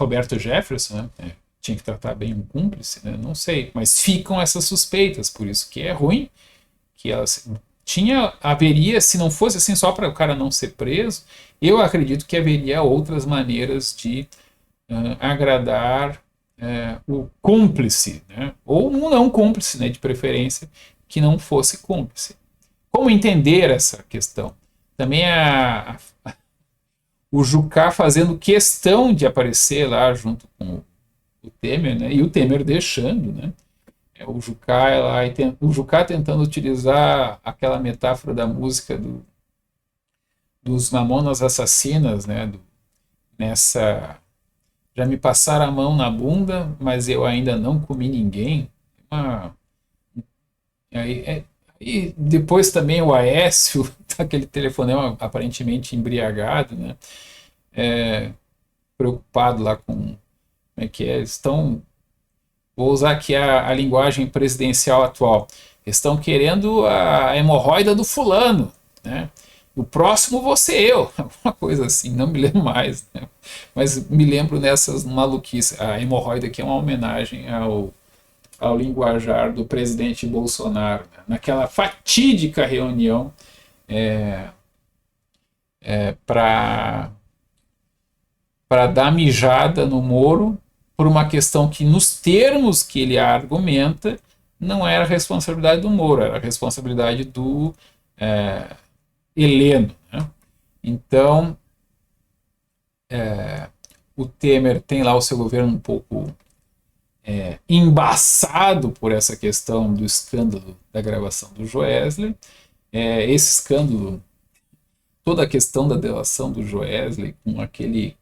Roberto Jefferson, né? Tinha que tratar bem um cúmplice, né? Não sei, mas ficam essas suspeitas, por isso que é ruim que elas haveria, se não fosse assim só para o cara não ser preso, eu acredito que haveria outras maneiras de agradar o cúmplice, né? Ou um não cúmplice, né, de preferência, que não fosse cúmplice. Como entender essa questão? Também o Jucá fazendo questão de aparecer lá junto com o Temer, né? E o Temer deixando, né? O Jucá lá, o Jucá tentando utilizar aquela metáfora da música dos Mamonas Assassinas, né? Nessa já me passaram a mão na bunda, mas eu ainda não comi ninguém. Uma, e depois também o Aécio, aquele telefonema aparentemente embriagado, né? Preocupado lá com como é que é, estão, vou usar aqui a linguagem presidencial atual, estão querendo a hemorroida do fulano, né? O próximo vou ser eu, alguma coisa assim, não me lembro mais, né? Mas me lembro nessas maluquices. A hemorroida aqui é uma homenagem ao linguajar do presidente Bolsonaro, né? Naquela fatídica reunião para dar mijada no Moro por uma questão que, nos termos que ele argumenta, não era responsabilidade do Moro, era responsabilidade do Heleno. Né? Então, o Temer tem lá o seu governo um pouco embaçado por essa questão do escândalo da gravação do Joesley. Esse escândalo, toda a questão da delação do Joesley com aquele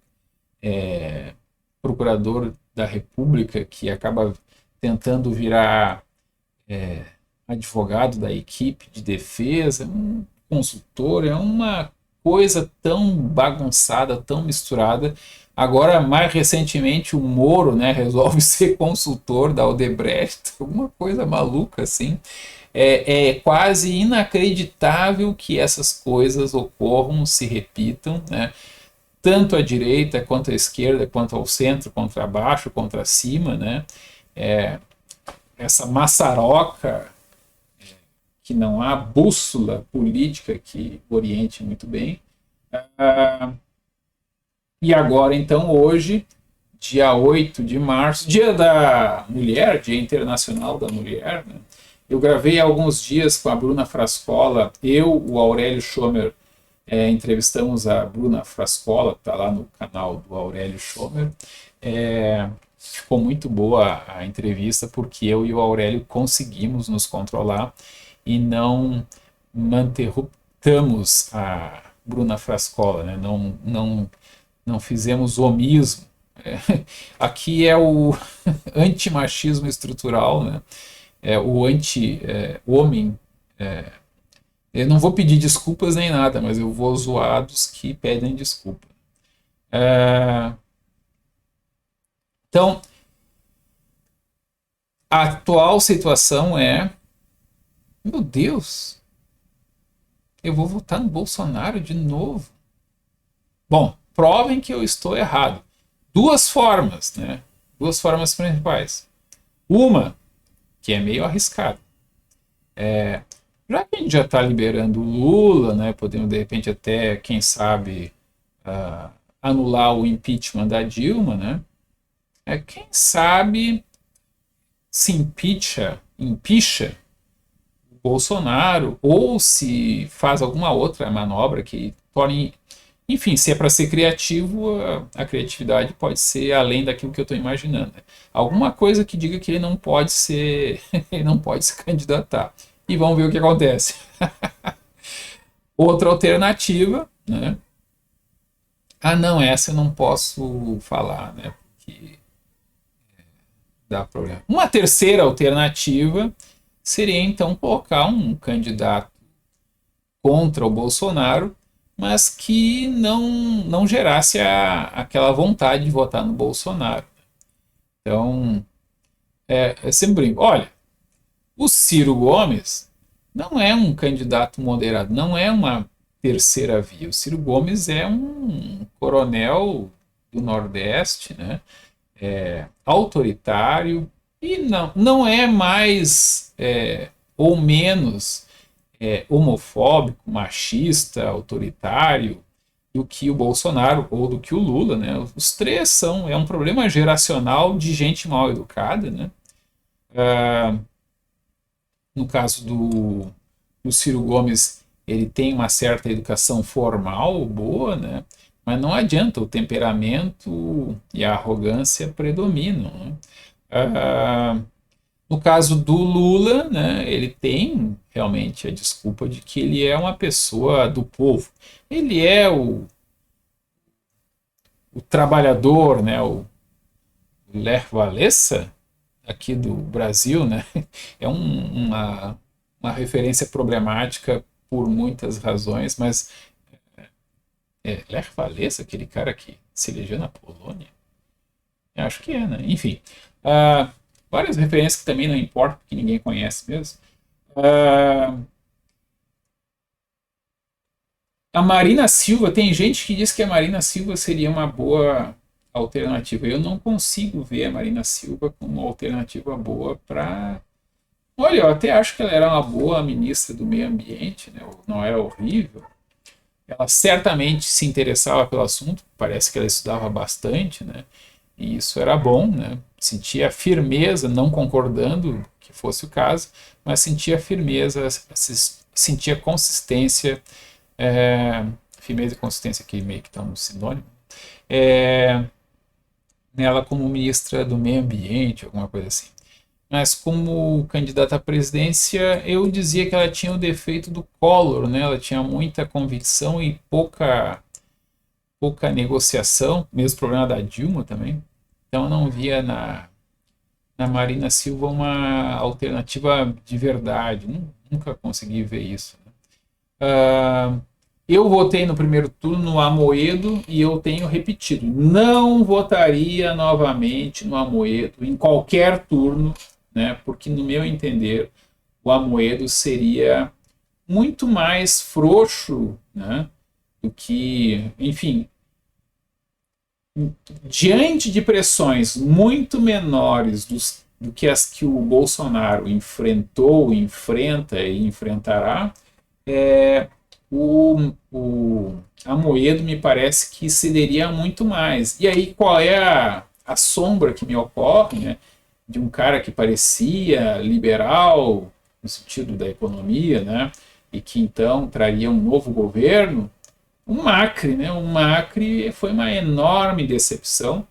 procurador da República que acaba tentando virar advogado da equipe de defesa, um consultor, é uma coisa tão bagunçada, tão misturada. Agora, mais recentemente, o Moro, né, resolve ser consultor da Odebrecht, alguma coisa maluca assim. É quase inacreditável que essas coisas ocorram, se repitam, né? Tanto à direita, quanto à esquerda, quanto ao centro, contra baixo, contra cima, né? Essa maçaroca que não há bússola política que oriente muito bem. E agora, então, hoje, dia 8 de março, dia da mulher, dia internacional da mulher, né? Eu gravei há alguns dias com a Bruna Frascola, o Aurélio Schomer, entrevistamos a Bruna Frascola, que está lá no canal do Aurélio Schomer. Ficou muito boa a entrevista, porque eu e o Aurélio conseguimos nos controlar e não interruptamos a Bruna Frascola, né? Não fizemos omismo. Aqui é o antimachismo estrutural, né? O anti-homem. Eu não vou pedir desculpas nem nada, mas eu vou zoar dos que pedem desculpa. Então, a atual situação meu Deus, eu vou votar no Bolsonaro de novo. Bom, provem que eu estou errado. Duas formas, né? Duas formas principais. Uma, que é meio arriscado. Já que a gente já está liberando o Lula, né? Podemos, de repente, até, quem sabe, anular o impeachment da Dilma, né? Quem sabe se impeacha o Bolsonaro, ou se faz alguma outra manobra que torne Enfim, se é para ser criativo, a criatividade pode ser além daquilo que eu estou imaginando. Né? Alguma coisa que diga que ele não pode ser, ele não pode se candidatar. E vamos ver o que acontece. Outra alternativa, né? Ah, não, essa eu não posso falar, né? Porque dá problema. Uma terceira alternativa seria então colocar um candidato contra o Bolsonaro, mas que não gerasse aquela vontade de votar no Bolsonaro. Então, é sempre brinco. Olha, o Ciro Gomes não é um candidato moderado, não é uma terceira via. O Ciro Gomes é um coronel do Nordeste, né? Autoritário e não é mais ou menos homofóbico, machista, autoritário do que o Bolsonaro ou do que o Lula, né? Os três é um problema geracional de gente mal educada, né? No caso do Ciro Gomes, ele tem uma certa educação formal boa, né? Mas não adianta, o temperamento e a arrogância predominam. Né? No caso do Lula, né, ele tem realmente a desculpa de que ele é uma pessoa do povo. Ele é o trabalhador, né, o Lech Walesa, aqui do Brasil, né, é uma referência problemática por muitas razões, mas Lech Walesa, aquele cara que se elegeu na Polônia? Eu acho que é, né? Enfim, uh, várias referências que também não importam, porque ninguém conhece mesmo. A Marina Silva, tem gente que diz que a Marina Silva seria uma boa alternativa. Eu não consigo ver a Marina Silva como uma alternativa boa para. Olha, eu até acho que ela era uma boa ministra do meio ambiente, né? Não é horrível. Ela certamente se interessava pelo assunto, parece que ela estudava bastante, né? E isso era bom, né? Sentia firmeza, não concordando que fosse o caso, mas sentia firmeza, sentia consistência, firmeza e consistência que meio que estão no sinônimo, é, nela como ministra do meio ambiente, alguma coisa assim. Mas como candidata à presidência, eu dizia que ela tinha o defeito do Collor, né? Ela tinha muita convicção e pouca negociação, mesmo problema da Dilma também. Então eu não via na Marina Silva uma alternativa de verdade, nunca consegui ver isso. Né? Eu votei no primeiro turno no Amoedo e eu tenho repetido, não votaria novamente no Amoedo em qualquer turno, né, porque no meu entender o Amoedo seria muito mais frouxo, né, do que, enfim, diante de pressões muito menores do que as que o Bolsonaro enfrentou, enfrenta e enfrentará, o Amoedo me parece que cederia muito mais. E aí qual é a sombra que me ocorre, né, de um cara que parecia liberal no sentido da economia, né, e que então traria um novo governo? O Macri, né? O Macri foi uma enorme decepção.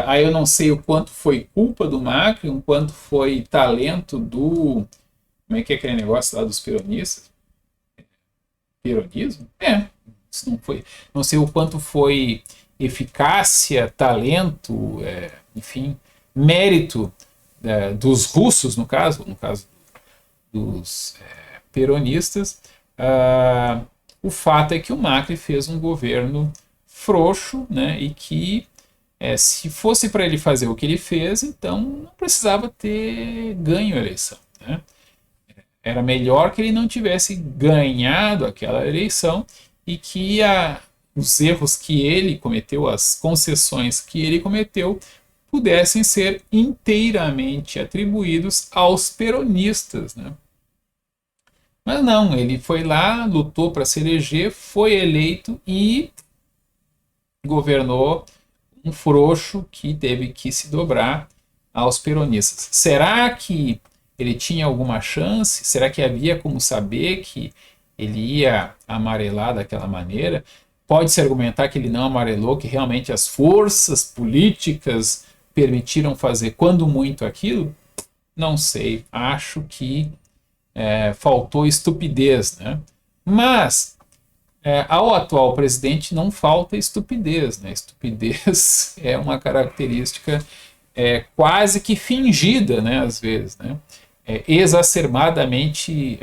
Aí eu não sei o quanto foi culpa do Macri, o quanto foi talento do. Como é que é aquele negócio lá dos peronistas? Peronismo? Isso não foi. Não sei o quanto foi eficácia, talento, enfim, mérito dos russos, no caso dos peronistas. O fato é que o Macri fez um governo frouxo, né, e que se fosse para ele fazer o que ele fez, então não precisava ter ganho a eleição. Né? Era melhor que ele não tivesse ganhado aquela eleição e que os erros que ele cometeu, as concessões que ele cometeu, pudessem ser inteiramente atribuídos aos peronistas. Né? Mas não, ele foi lá, lutou para se eleger, foi eleito e governou um frouxo que teve que se dobrar aos peronistas. Será que ele tinha alguma chance? Será que havia como saber que ele ia amarelar daquela maneira? Pode-se argumentar que ele não amarelou, que realmente as forças políticas permitiram fazer, quando muito, aquilo? Não sei. Acho que faltou estupidez, né? Mas ao atual presidente não falta estupidez, né? Estupidez é uma característica quase que fingida, né? Às vezes, né? Exacerbadamente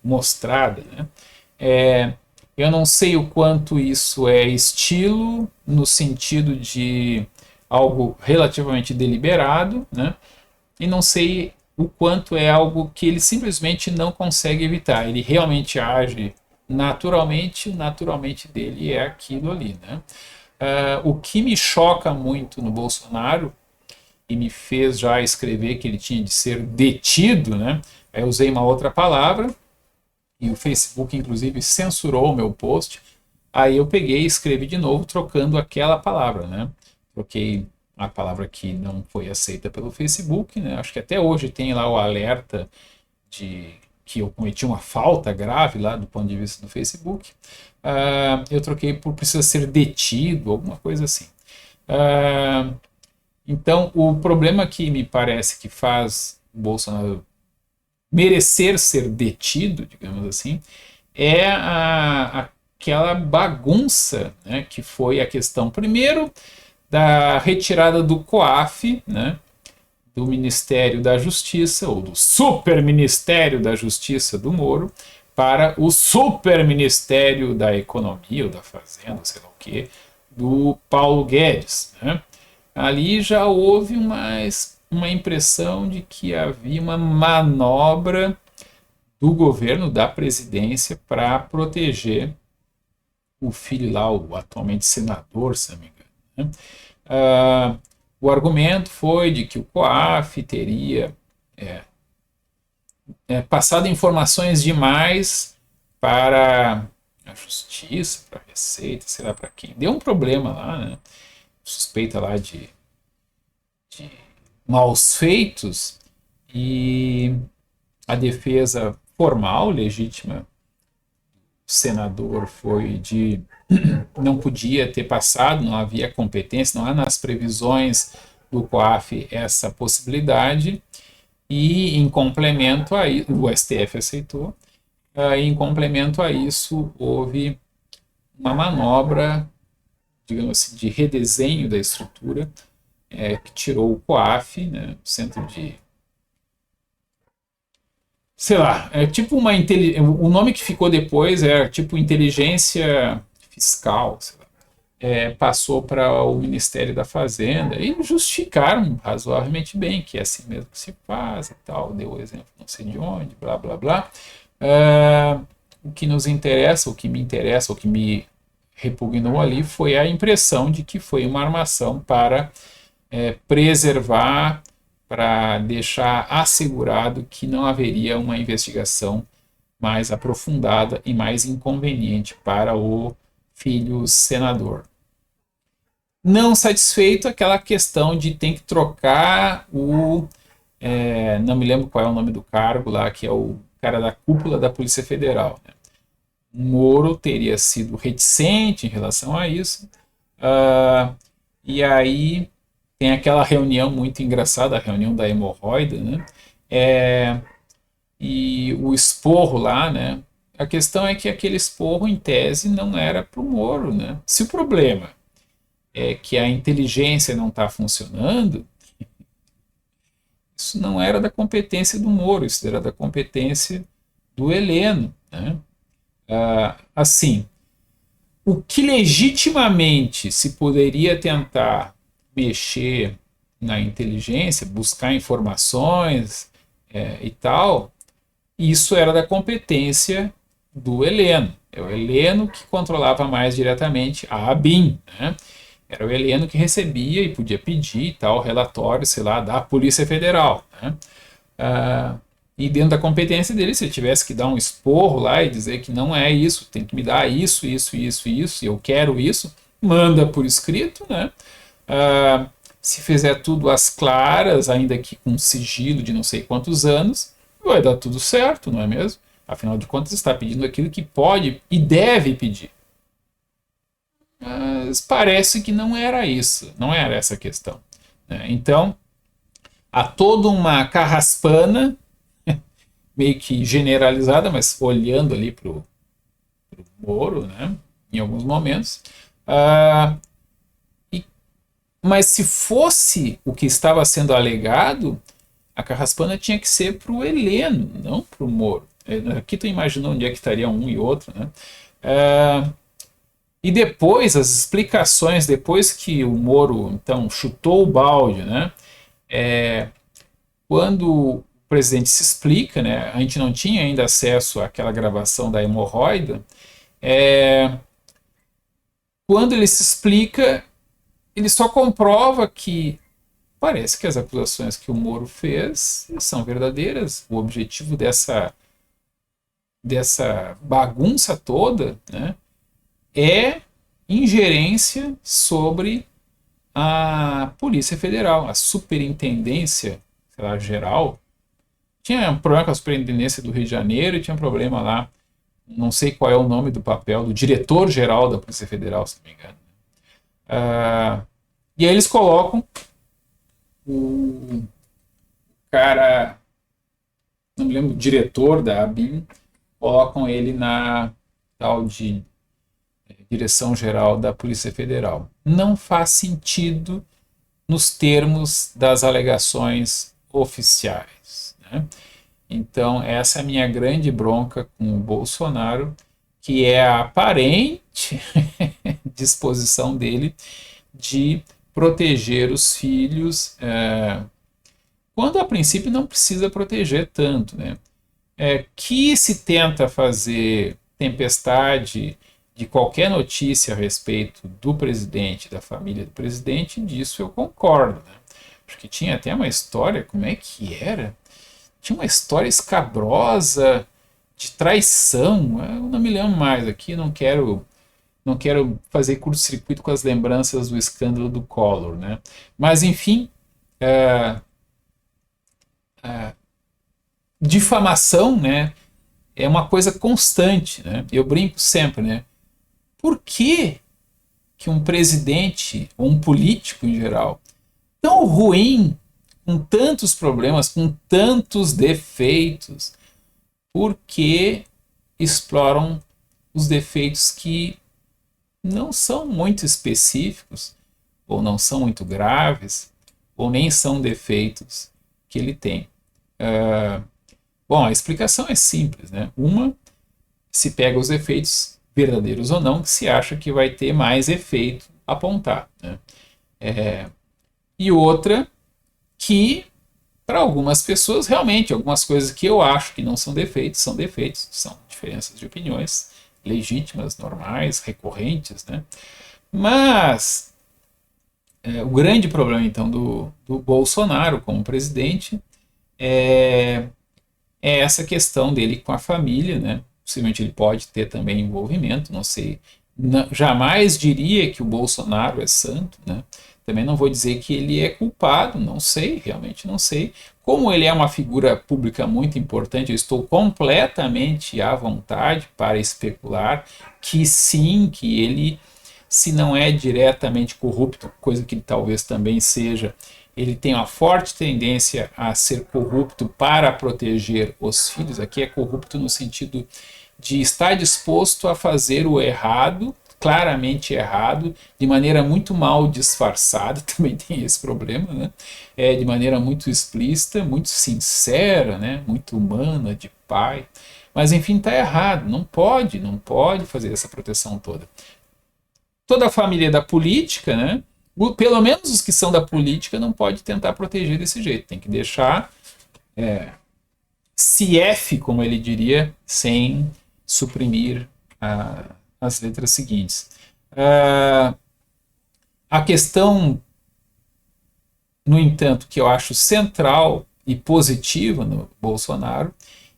mostrada, né? Eu não sei o quanto isso é estilo, no sentido de algo relativamente deliberado, né? E não sei o quanto é algo que ele simplesmente não consegue evitar. Ele realmente age naturalmente, o naturalmente dele é aquilo ali, né? O que me choca muito no Bolsonaro, e me fez já escrever que ele tinha de ser detido, né? Eu usei uma outra palavra, e o Facebook, inclusive, censurou o meu post. Aí eu peguei e escrevi de novo, trocando aquela palavra, né? Troquei a palavra que não foi aceita pelo Facebook, né? Acho que até hoje tem lá o alerta de que eu cometi uma falta grave lá do ponto de vista do Facebook. Eu troquei por precisa ser detido, alguma coisa assim. Então, o problema que me parece que faz o Bolsonaro merecer ser detido, digamos assim, é aquela bagunça, né, que foi a questão, primeiro, da retirada do COAF, né, do Ministério da Justiça, ou do Super Ministério da Justiça do Moro, para o Super Ministério da Economia, ou da Fazenda, sei lá o quê, do Paulo Guedes, né? Ali já houve uma impressão de que havia uma manobra do governo, da presidência, para proteger o filho lá, o atualmente senador, se não me engano, né? O argumento foi de que o COAF teria passado informações demais para a Justiça, para a Receita, sei lá para quem. Deu um problema lá, né? Suspeita lá de maus feitos, e a defesa formal, legítima, do senador foi de não podia ter passado, não havia competência, não há nas previsões do COAF essa possibilidade, e em complemento a isso, o STF aceitou, em complemento a isso houve uma manobra, digamos assim, de redesenho da estrutura, que tirou o COAF, né, Centro de... Sei lá, é tipo uma... O nome que ficou depois é tipo inteligência fiscal, sei lá. Passou para o Ministério da Fazenda e justificaram razoavelmente bem que é assim mesmo que se faz e tal, deu o exemplo não sei de onde, blá blá blá. O que nos interessa, o que me interessa, o que me repugnou ali foi a impressão de que foi uma armação para preservar, para deixar assegurado que não haveria uma investigação mais aprofundada e mais inconveniente para o filho senador. Não satisfeito, aquela questão de tem que trocar não me lembro qual é o nome do cargo lá, que é o cara da cúpula da Polícia Federal, né? Moro teria sido reticente em relação a isso, e aí tem aquela reunião muito engraçada, a reunião da hemorroida, né? E o esporro lá, né? A questão é que aquele esporro, em tese, não era para o Moro, né? Se o problema é que a inteligência não está funcionando, isso não era da competência do Moro, isso era da competência do Heleno, né? Assim, o que legitimamente se poderia tentar mexer na inteligência, buscar informações e tal, isso era da competência do Heleno. É o Heleno que controlava mais diretamente a ABIN, né? Era o Heleno que recebia e podia pedir tal relatório, sei lá, da Polícia Federal, né? E dentro da competência dele, se ele tivesse que dar um esporro lá e dizer que não é isso, tem que me dar isso, isso, isso, isso, e eu quero isso, manda por escrito, né? Se fizer tudo às claras, ainda que com sigilo de não sei quantos anos, vai dar tudo certo, não é mesmo? Afinal de contas, está pedindo aquilo que pode e deve pedir. Mas parece que não era isso, não era essa a questão, né? Então, há toda uma carraspana, meio que generalizada, mas olhando ali para o Moro, né, em alguns momentos. Ah, e, mas se fosse o que estava sendo alegado, a carraspana tinha que ser para o Heleno, não para o Moro. Aqui tu imaginou onde é que estaria um e outro, né? Ah, e depois, as explicações, depois que o Moro, então, chutou o balde, né? Quando o presidente se explica, né? A gente não tinha ainda acesso àquela gravação da hemorroida. É, quando ele se explica, ele só comprova que parece que as acusações que o Moro fez são verdadeiras. O objetivo dessa bagunça toda, né, é ingerência sobre a Polícia Federal, a Superintendência, sei lá, Geral. Tinha um problema com a Superintendência do Rio de Janeiro e tinha um problema lá, não sei qual é o nome do papel, do diretor-geral da Polícia Federal, se não me engano. E aí eles colocam o cara, não me lembro, o diretor da ABIN, colocam ele na tal de Direção-Geral da Polícia Federal. Não faz sentido nos termos das alegações oficiais, né? Então, essa é a minha grande bronca com o Bolsonaro, que é a aparente disposição dele de proteger os filhos, quando a princípio não precisa proteger tanto, né? Que se tenta fazer tempestade de qualquer notícia a respeito do presidente, da família do presidente, disso eu concordo, né? Acho que tinha até uma história, como é que era? Tinha uma história escabrosa de traição, eu não me lembro mais aqui, não quero fazer curto-circuito com as lembranças do escândalo do Collor, né? Mas enfim, difamação, né, é uma coisa constante, né? Eu brinco sempre, né? Por que um presidente ou um político em geral tão ruim, com tantos problemas, com tantos defeitos, por que exploram os defeitos que não são muito específicos, ou não são muito graves, ou nem são defeitos que ele tem? Bom, a explicação é simples, né? Uma, se pega os efeitos verdadeiros ou não, que se acha que vai ter mais efeito apontar, né? E outra, que para algumas pessoas, realmente, algumas coisas que eu acho que não são defeitos, são diferenças de opiniões legítimas, normais, recorrentes, né? Mas o grande problema, então, do Bolsonaro como presidente é essa questão dele com a família, né? Possivelmente ele pode ter também envolvimento, não sei. Jamais diria que o Bolsonaro é santo, né? Também não vou dizer que ele é culpado, não sei, realmente não sei. Como ele é uma figura pública muito importante, eu estou completamente à vontade para especular que sim, que ele, se não é diretamente corrupto, coisa que ele talvez também seja, ele tem uma forte tendência a ser corrupto para proteger os filhos. Aqui é corrupto no sentido de estar disposto a fazer o errado, claramente errado, de maneira muito mal disfarçada, também tem esse problema, né? De maneira muito explícita, muito sincera, né? Muito humana, de pai. Mas enfim, está errado, não pode fazer essa proteção toda. Toda a família da política, né? Pelo menos os que são da política não pode tentar proteger desse jeito, tem que deixar CF, como ele diria, sem suprimir as letras seguintes. A questão, no entanto, que eu acho central e positiva no Bolsonaro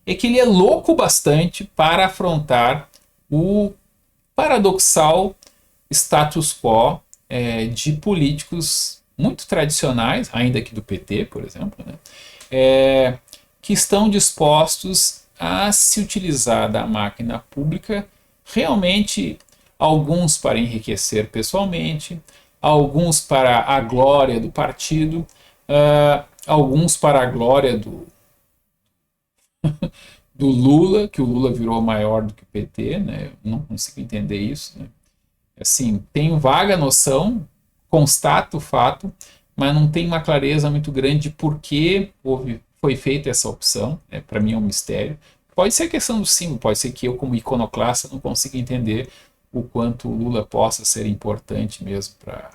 é que ele é louco bastante para afrontar o paradoxal status quo de políticos muito tradicionais, ainda que do PT, por exemplo, né, que estão dispostos a se utilizar da máquina pública realmente alguns para enriquecer pessoalmente, alguns para a glória do partido, alguns para a glória do Lula, que o Lula virou maior do que o PT, né? Eu não consigo entender isso, né? Assim, tenho vaga noção, constato o fato, mas não tenho uma clareza muito grande de por que foi feita essa opção, né? Para mim é um mistério. Pode ser questão do símbolo, pode ser que eu, como iconoclasta, não consiga entender o quanto o Lula possa ser importante mesmo para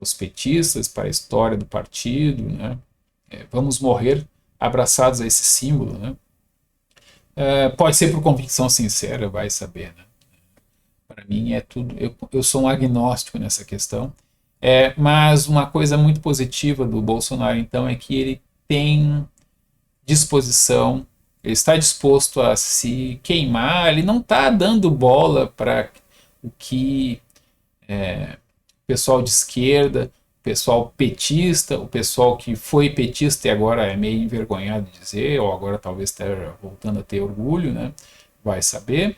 os petistas, para a história do partido, né? Vamos morrer abraçados a esse símbolo, né? Pode ser por convicção sincera, vai saber, né? Para mim é tudo. Eu sou um agnóstico nessa questão. Mas uma coisa muito positiva do Bolsonaro, então, é que ele tem disposição, ele está disposto a se queimar, ele não está dando bola para o que o pessoal de esquerda, o pessoal petista, o pessoal que foi petista e agora é meio envergonhado de dizer, ou agora talvez esteja voltando a ter orgulho, né? Vai saber.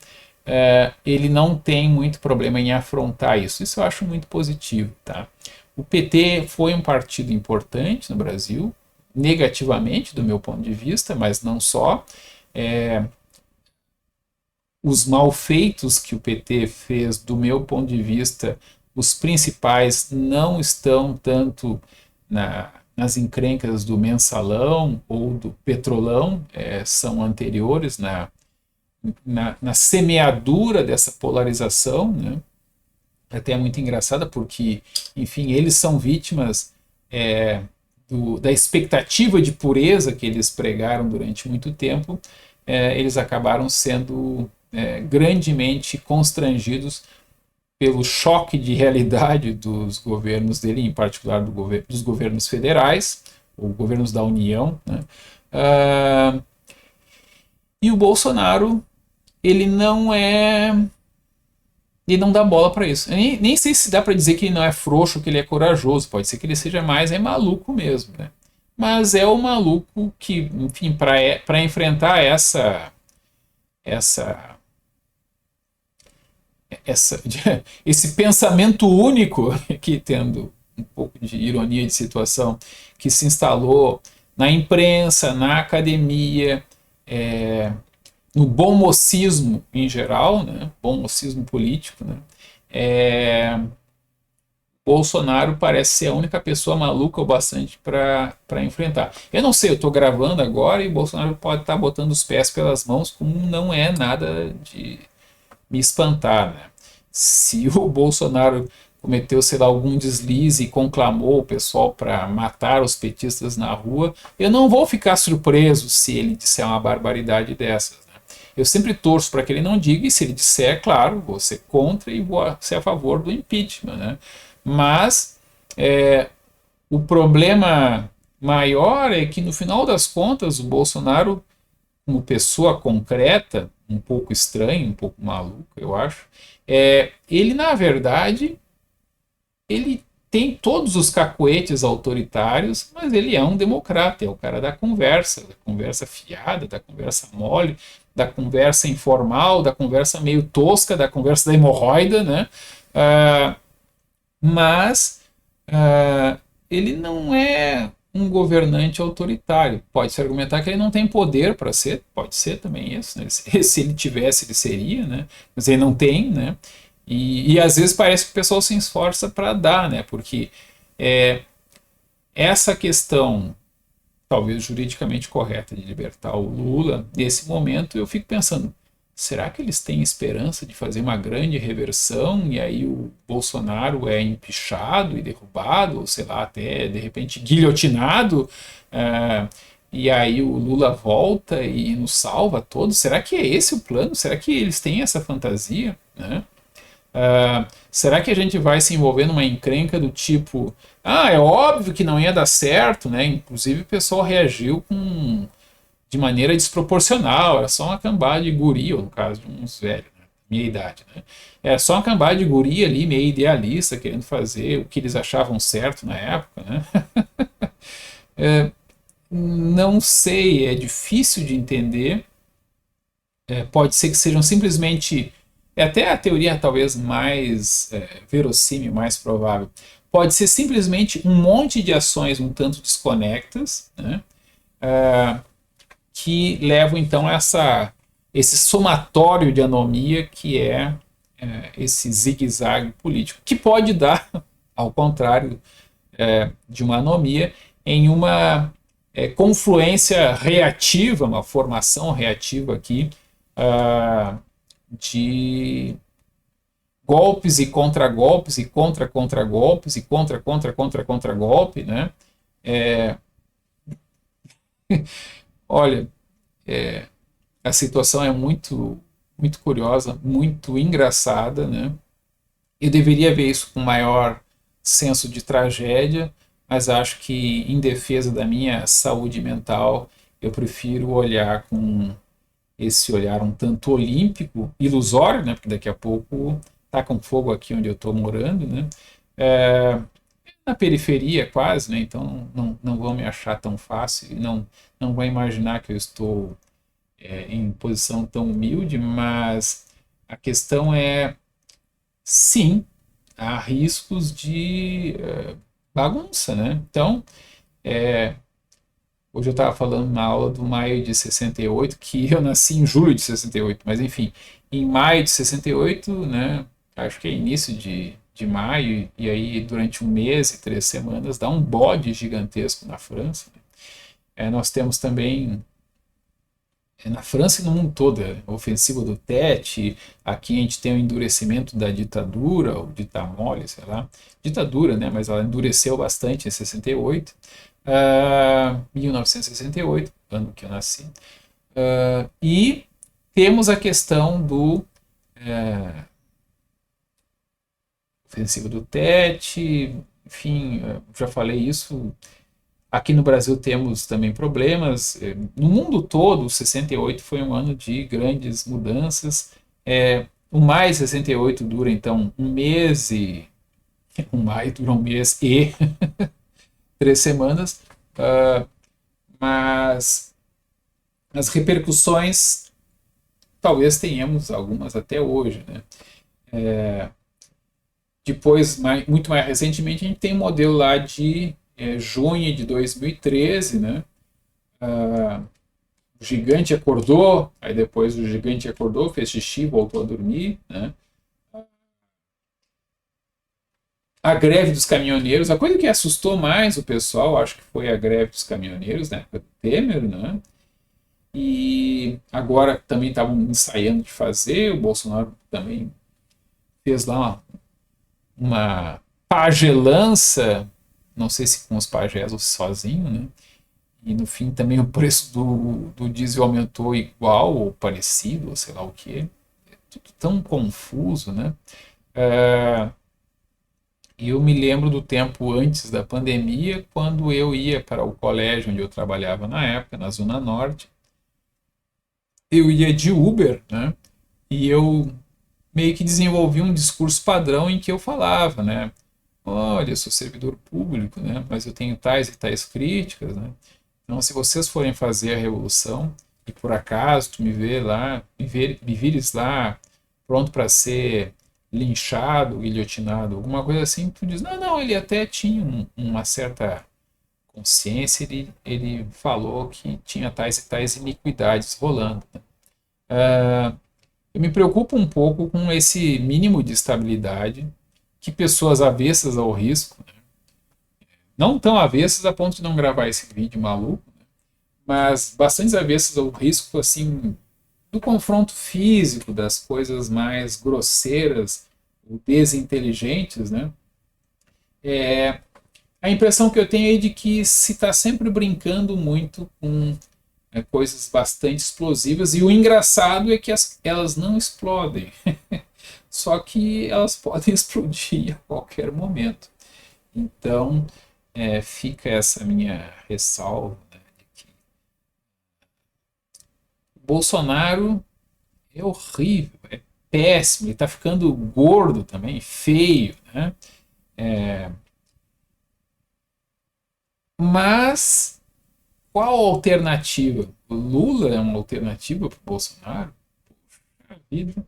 Ele não tem muito problema em afrontar isso. Isso eu acho muito positivo. Tá? O PT foi um partido importante no Brasil, negativamente, do meu ponto de vista, mas não só. Os malfeitos que o PT fez, do meu ponto de vista, os principais não estão tanto nas encrencas do mensalão ou do petrolão, são anteriores na semeadura dessa polarização, né? Até é muito engraçada porque, enfim, eles são vítimas da expectativa de pureza que eles pregaram durante muito tempo. Eles acabaram sendo grandemente constrangidos pelo choque de realidade dos governos dele, em particular dos governos federais, ou governos da União, né? E o Bolsonaro, ele não dá bola para isso. Eu nem sei se dá para dizer que ele não é frouxo, que ele é corajoso. Pode ser que ele seja mais maluco mesmo, né? Mas é o maluco que, enfim, para enfrentar esse pensamento único, que tendo um pouco de ironia de situação, que se instalou na imprensa, na academia, no bom mocismo em geral, né? Bom mocismo político, né? Bolsonaro parece ser a única pessoa maluca o bastante para enfrentar. Eu não sei, eu estou gravando agora e o Bolsonaro pode estar botando os pés pelas mãos, como não é nada de me espantar, né? Se o Bolsonaro cometeu, sei lá, algum deslize e conclamou o pessoal para matar os petistas na rua, eu não vou ficar surpreso se ele disser uma barbaridade dessas, né? Eu sempre torço para que ele não diga, e se ele disser, claro, vou ser contra e vou ser a favor do impeachment, né? Mas o problema maior é que, no final das contas, o Bolsonaro, como pessoa concreta, um pouco estranho, um pouco maluco, eu acho, ele, na verdade, ele tem todos os cacuetes autoritários, mas ele é um democrata, é o cara da conversa fiada, da conversa mole, da conversa informal, da conversa meio tosca, da conversa da hemorroida, né? Mas ele não é um governante autoritário. Pode-se argumentar que ele não tem poder para ser, pode ser também isso, né? Se ele tivesse, ele seria, né? Mas ele não tem, né? E às vezes parece que o pessoal se esforça para dar, né? Porque essa questão, talvez juridicamente correta, de libertar o Lula, nesse momento eu fico pensando, será que eles têm esperança de fazer uma grande reversão e aí o Bolsonaro é empichado e derrubado, ou sei lá, até de repente guilhotinado, e aí o Lula volta e nos salva todos? Será que é esse o plano? Será que eles têm essa fantasia, né? Será que a gente vai se envolver numa encrenca do tipo, é óbvio que não ia dar certo, né? Inclusive o pessoal reagiu de maneira desproporcional, era só uma cambada de guri, ou no caso de uns velhos, né? Minha idade, né? Era só uma cambada de guri ali, meio idealista, querendo fazer o que eles achavam certo na época, né? Não sei, é difícil de entender. Pode ser que sejam simplesmente é até a teoria talvez mais verossímil, mais provável. Pode ser simplesmente um monte de ações um tanto desconectas, né? Que levam então a esse somatório de anomia que esse zigue-zague político, que pode dar, ao contrário de uma anomia, em uma confluência reativa, uma formação reativa aqui de golpes e contra-golpes e contra-contra-golpes e contra-contra-contra-contra-golpe, né? Olha, a situação é muito, muito curiosa, muito engraçada, né? Eu deveria ver isso com maior senso de tragédia, mas acho que, em defesa da minha saúde mental, eu prefiro olhar com esse olhar um tanto olímpico, ilusório, né? Porque daqui a pouco tá com fogo aqui onde eu estou morando, né? É, na periferia quase, né? Então não vão me achar tão fácil, não vão imaginar que eu estou em posição tão humilde, mas a questão é, sim, há riscos de bagunça, né? Então, hoje eu estava falando na aula do maio de 68, que eu nasci em julho de 68, mas enfim, em maio de 68, né? Acho que é início de maio, e aí durante um mês e 3 semanas dá um bode gigantesco na França. Nós temos também na França e no mundo todo, a ofensiva do Tete, aqui a gente tem o endurecimento da ditadura, ou ditamole, sei lá, ditadura, né, mas ela endureceu bastante em 68, 1968, ano que eu nasci, e temos a questão do ofensiva do Tete, enfim, já falei isso. Aqui no Brasil temos também problemas. No mundo todo, 68 foi um ano de grandes mudanças. O mais 68 dura então um mês e o maio dura um mês e 3 semanas, mas as repercussões talvez tenhamos algumas até hoje, né? Depois, muito mais recentemente, a gente tem um modelo lá de junho de 2013, né? O gigante acordou, aí depois o gigante acordou, fez xixi, voltou a dormir, né? A greve dos caminhoneiros, a coisa que assustou mais o pessoal, acho que foi a greve dos caminhoneiros na época do Temer, né? E agora também estavam ensaiando de fazer, o Bolsonaro também fez lá uma pagelança, não sei se com os pajés ou sozinho, né? E no fim também o preço do diesel aumentou igual ou parecido, ou sei lá o que. É tudo tão confuso, né? E eu me lembro do tempo antes da pandemia, quando eu ia para o colégio onde eu trabalhava na época, na Zona Norte. Eu ia de Uber, né? E eu meio que desenvolvi um discurso padrão em que eu falava, né? Olha, eu sou servidor público, né? Mas eu tenho tais e tais críticas, né? Então, se vocês forem fazer a revolução e por acaso tu me ver lá, me vires lá pronto para ser linchado, guilhotinado, alguma coisa assim, tu diz, não, ele até tinha uma certa consciência, ele falou que tinha tais e tais iniquidades rolando, né? Eu me preocupo um pouco com esse mínimo de estabilidade que pessoas avessas ao risco, né? Não tão avessas a ponto de não gravar esse vídeo maluco, mas bastante avessas ao risco assim do confronto físico, das coisas mais grosseiras, ou desinteligentes, né? A impressão que eu tenho é de que se está sempre brincando muito com coisas bastante explosivas, e o engraçado é que elas não explodem, só que elas podem explodir a qualquer momento. Então, fica essa minha ressalva, né, de que o Bolsonaro é horrível, é péssimo, ele está ficando gordo também, feio, né? Mas qual a alternativa? O Lula é uma alternativa para o Bolsonaro? Poxa vida.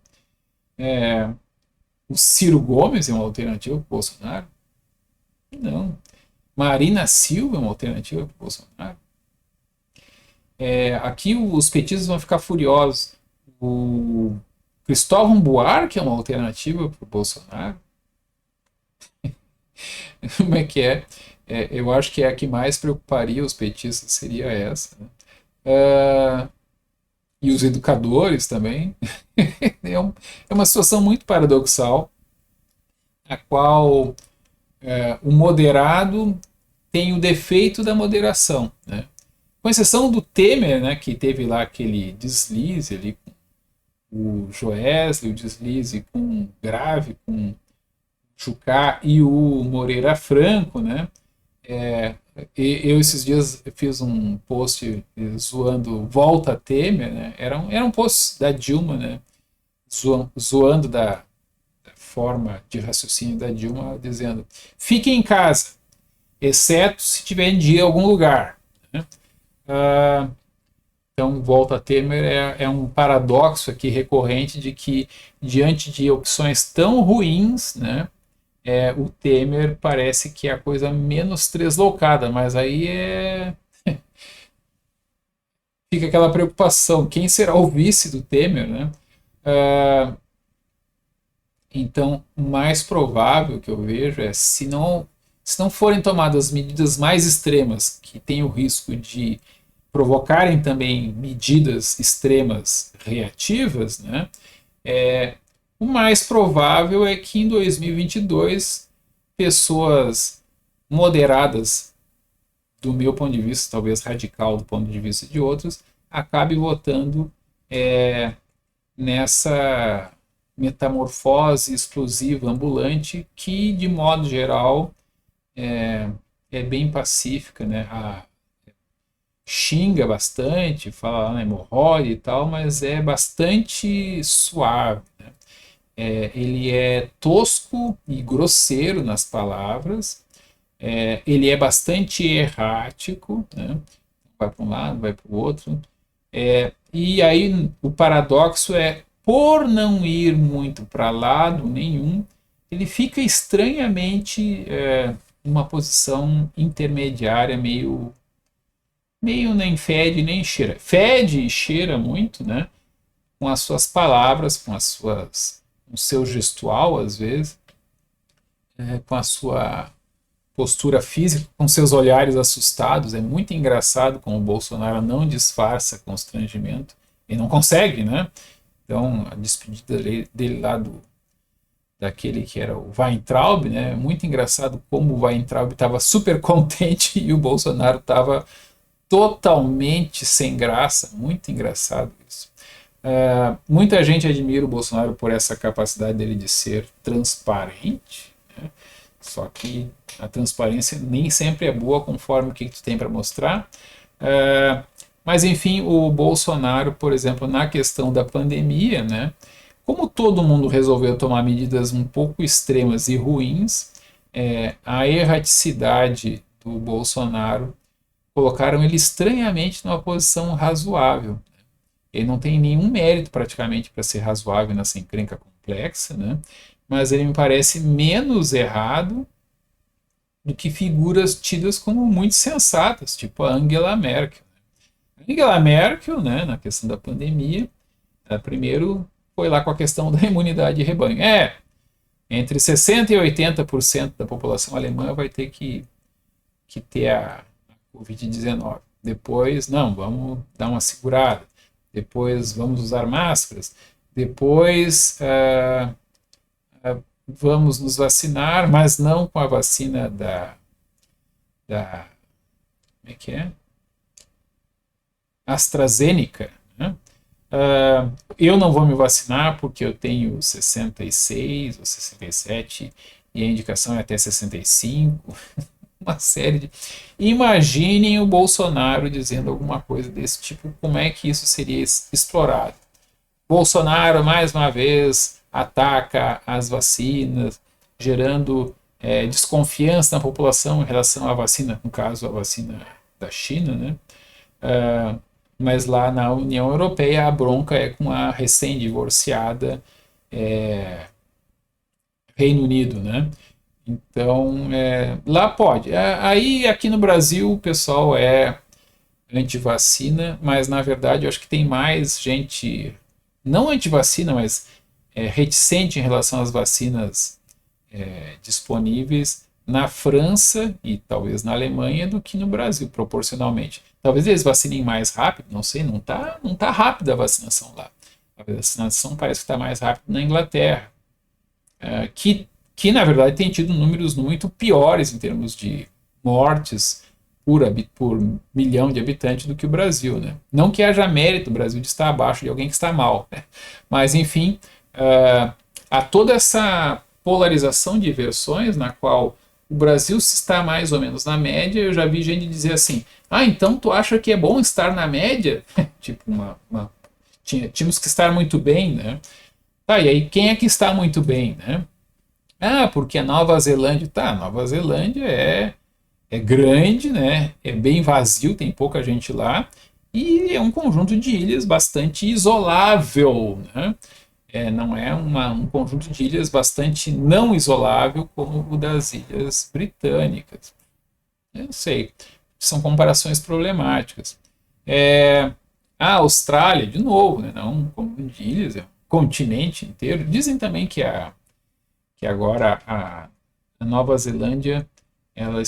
O Ciro Gomes é uma alternativa para o Bolsonaro? Não. Marina Silva é uma alternativa para o Bolsonaro? Aqui os petistas vão ficar furiosos. O Cristóvão Buarque é uma alternativa para o Bolsonaro? Como é que é? Eu acho que a que mais preocuparia os petistas seria essa, né? E os educadores também. É uma situação muito paradoxal, a qual o moderado tem o defeito da moderação, né? Com exceção do Temer, né, que teve lá aquele deslize ali com o Joesley, o deslize com grave com Jucá e o Moreira Franco, né? Eu esses dias fiz um post zoando volta Temer, né? Era um post da Dilma, né? Zoando da forma de raciocínio da Dilma, dizendo: fique em casa, exceto se tiver de ir a algum lugar, né? Então, volta Temer é um paradoxo aqui recorrente de que, diante de opções tão ruins, né, o Temer parece que é a coisa menos deslocada, mas aí fica aquela preocupação, quem será o vice do Temer, né? Então, o mais provável que eu vejo é, se não forem tomadas medidas mais extremas, que tem o risco de provocarem também medidas extremas reativas, né? O mais provável é que em 2022 pessoas moderadas, do meu ponto de vista, talvez radical do ponto de vista de outros, acabem votando nessa metamorfose explosiva ambulante que, de modo geral, é bem pacífica, né? Xinga bastante, fala na hemorroide e tal, mas é bastante suave, né? Ele é tosco e grosseiro nas palavras, ele é bastante errático, né? Vai para um lado, vai para o outro. E aí o paradoxo é, por não ir muito para lado nenhum, ele fica estranhamente numa posição intermediária, meio nem fede nem cheira. Fede e cheira muito, né? Com as suas palavras, com o seu gestual às vezes, com a sua postura física, com seus olhares assustados. É muito engraçado como o Bolsonaro não disfarça constrangimento e não consegue, né? Então, a despedida dele lá daquele que era o Weintraub, né? Muito engraçado como o Weintraub estava super contente e o Bolsonaro estava totalmente sem graça. Muito engraçado isso. Muita gente admira o Bolsonaro por essa capacidade dele de ser transparente, né? Só que a transparência nem sempre é boa conforme o que tu tem para mostrar. Mas enfim, o Bolsonaro, por exemplo, na questão da pandemia, né? Como todo mundo resolveu tomar medidas um pouco extremas e ruins, a erraticidade do Bolsonaro colocaram ele estranhamente numa posição razoável. Ele não tem nenhum mérito praticamente para ser razoável nessa encrenca complexa, né? Mas ele me parece menos errado do que figuras tidas como muito sensatas, tipo a Angela Merkel. Angela Merkel, né, na questão da pandemia, primeiro foi lá com a questão da imunidade de rebanho. Entre 60% e 80% da população alemã vai ter que ter a Covid-19. Depois, não, vamos dar uma segurada. Depois, vamos usar máscaras. Depois, vamos nos vacinar, mas não com a vacina como é que é? AstraZeneca, né? Eu não vou me vacinar porque eu tenho 66 ou 67 e a indicação é até 65. Uma série de... Imaginem o Bolsonaro dizendo alguma coisa desse tipo, como é que isso seria explorado? Bolsonaro, mais uma vez, ataca as vacinas, gerando desconfiança na população em relação à vacina, no caso, a vacina da China, né? Mas lá na União Europeia a bronca é com a recém-divorciada Reino Unido, né? Então, lá pode. Aí, aqui no Brasil, o pessoal é anti-vacina, mas na verdade eu acho que tem mais gente, não anti-vacina, mas reticente em relação às vacinas disponíveis na França e talvez na Alemanha do que no Brasil, proporcionalmente. Talvez eles vacinem mais rápido, não sei, não tá rápida a vacinação lá. A vacinação parece que está mais rápido na Inglaterra, que na verdade tem tido números muito piores em termos de mortes por milhão de habitantes do que o Brasil, né? Não que haja mérito o Brasil de estar abaixo de alguém que está mal, né? Mas enfim, há toda essa polarização de versões na qual o Brasil está mais ou menos na média. Eu já vi gente dizer assim: ah, então tu acha que é bom estar na média? Tipo, tínhamos que estar muito bem, né? Tá, e aí quem é que está muito bem, né? Ah, porque a Nova Zelândia, tá, Nova Zelândia é grande, né? É bem vazio, tem pouca gente lá, e é um conjunto de ilhas bastante isolável, né? Não é um conjunto de ilhas bastante não isolável como o das Ilhas Britânicas. Eu não sei, são comparações problemáticas. A Austrália, de novo, né? Não um conjunto de ilhas, é um continente inteiro. Dizem também que agora a Nova Zelândia ela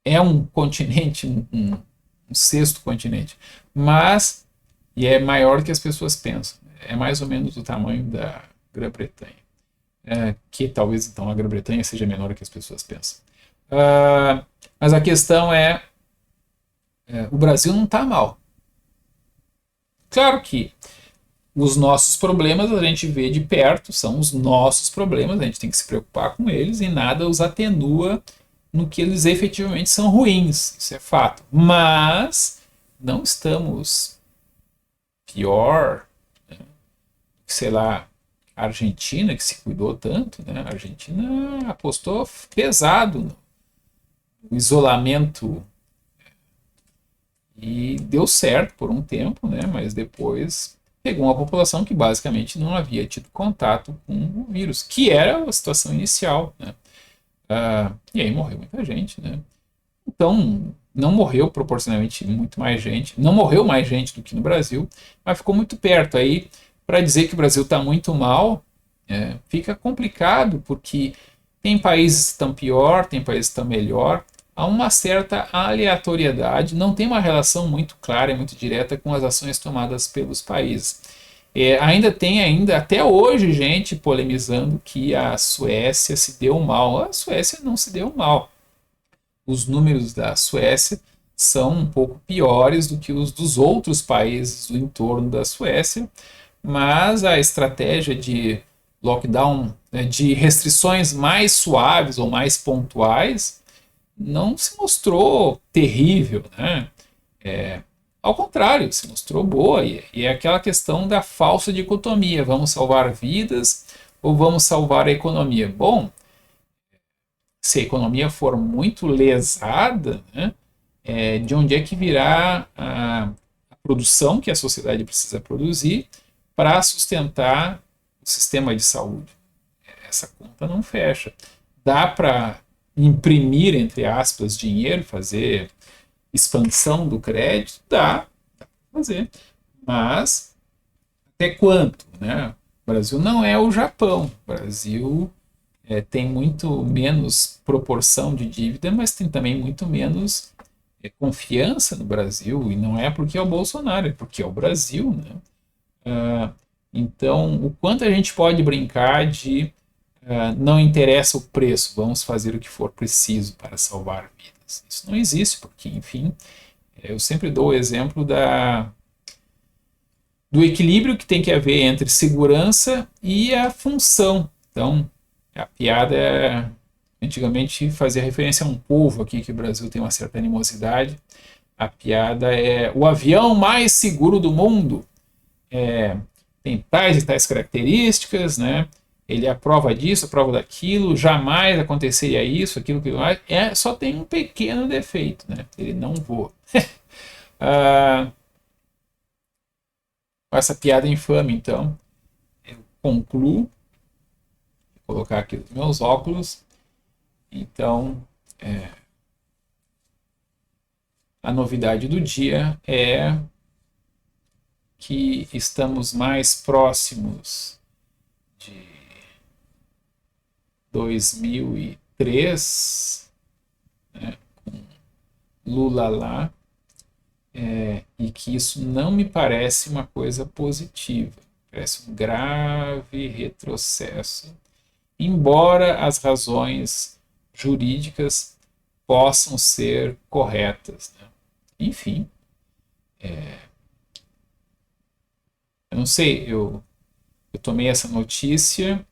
é um continente, um sexto continente, mas e é maior que as pessoas pensam. É mais ou menos o tamanho da Grã-Bretanha, que talvez então a Grã-Bretanha seja menor que as pessoas pensam. Mas a questão o Brasil não está mal. Claro que os nossos problemas a gente vê de perto, são os nossos problemas, a gente tem que se preocupar com eles e nada os atenua no que eles efetivamente são ruins, isso é fato. Mas não estamos pior, né? Sei lá, a Argentina, que se cuidou tanto, né? A Argentina apostou pesado no isolamento e deu certo por um tempo, né? Mas depois pegou uma população que basicamente não havia tido contato com o vírus, que era a situação inicial, né? E aí morreu muita gente, né? Então, não morreu proporcionalmente muito mais gente, não morreu mais gente do que no Brasil, mas ficou muito perto. Aí, para dizer que o Brasil está muito mal, fica complicado, porque tem países que estão pior, tem países que estão melhor, há uma certa aleatoriedade, não tem uma relação muito clara e muito direta com as ações tomadas pelos países. Ainda tem até hoje gente polemizando que a Suécia se deu mal. A Suécia não se deu mal. Os números da Suécia são um pouco piores do que os dos outros países do entorno da Suécia, mas a estratégia de lockdown, né, de restrições mais suaves ou mais pontuais, não se mostrou terrível, né? Ao contrário, se mostrou boa, e é aquela questão da falsa dicotomia: vamos salvar vidas ou vamos salvar a economia? Bom, se a economia for muito lesada, né, de onde é que virá a produção que a sociedade precisa produzir para sustentar o sistema de saúde? Essa conta não fecha. Dá para imprimir, entre aspas, dinheiro, fazer expansão do crédito? Dá para fazer. Mas até quanto, né? O Brasil não é o Japão. O Brasil tem muito menos proporção de dívida, mas tem também muito menos confiança no Brasil, e não é porque é o Bolsonaro, é porque é o Brasil, né? Então, o quanto a gente pode brincar de não interessa o preço, vamos fazer o que for preciso para salvar vidas? Isso não existe, porque, enfim, eu sempre dou o exemplo do equilíbrio que tem que haver entre segurança e a função. Então, a piada antigamente fazia referência a um povo aqui, que o Brasil tem uma certa animosidade. A piada é: o avião mais seguro do mundo tem tais e tais características, né? Ele é a prova disso, a prova daquilo, jamais aconteceria isso, aquilo que mais. Só tem um pequeno defeito, né? Ele não voa. Com essa piada infame, então, eu concluo. Vou colocar aqui os meus óculos. Então, a novidade do dia é que estamos mais próximos de 2003, né, com Lula lá, e que isso não me parece uma coisa positiva. Parece um grave retrocesso, embora as razões jurídicas possam ser corretas, né? Enfim, eu não sei, eu tomei essa notícia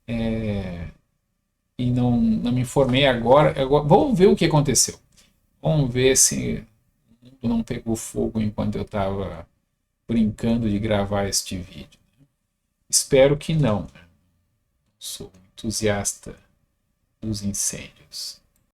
e não me informei agora. Vamos ver o que aconteceu. Vamos ver se o mundo não pegou fogo enquanto eu estava brincando de gravar este vídeo. Espero que não. Sou um entusiasta dos incêndios.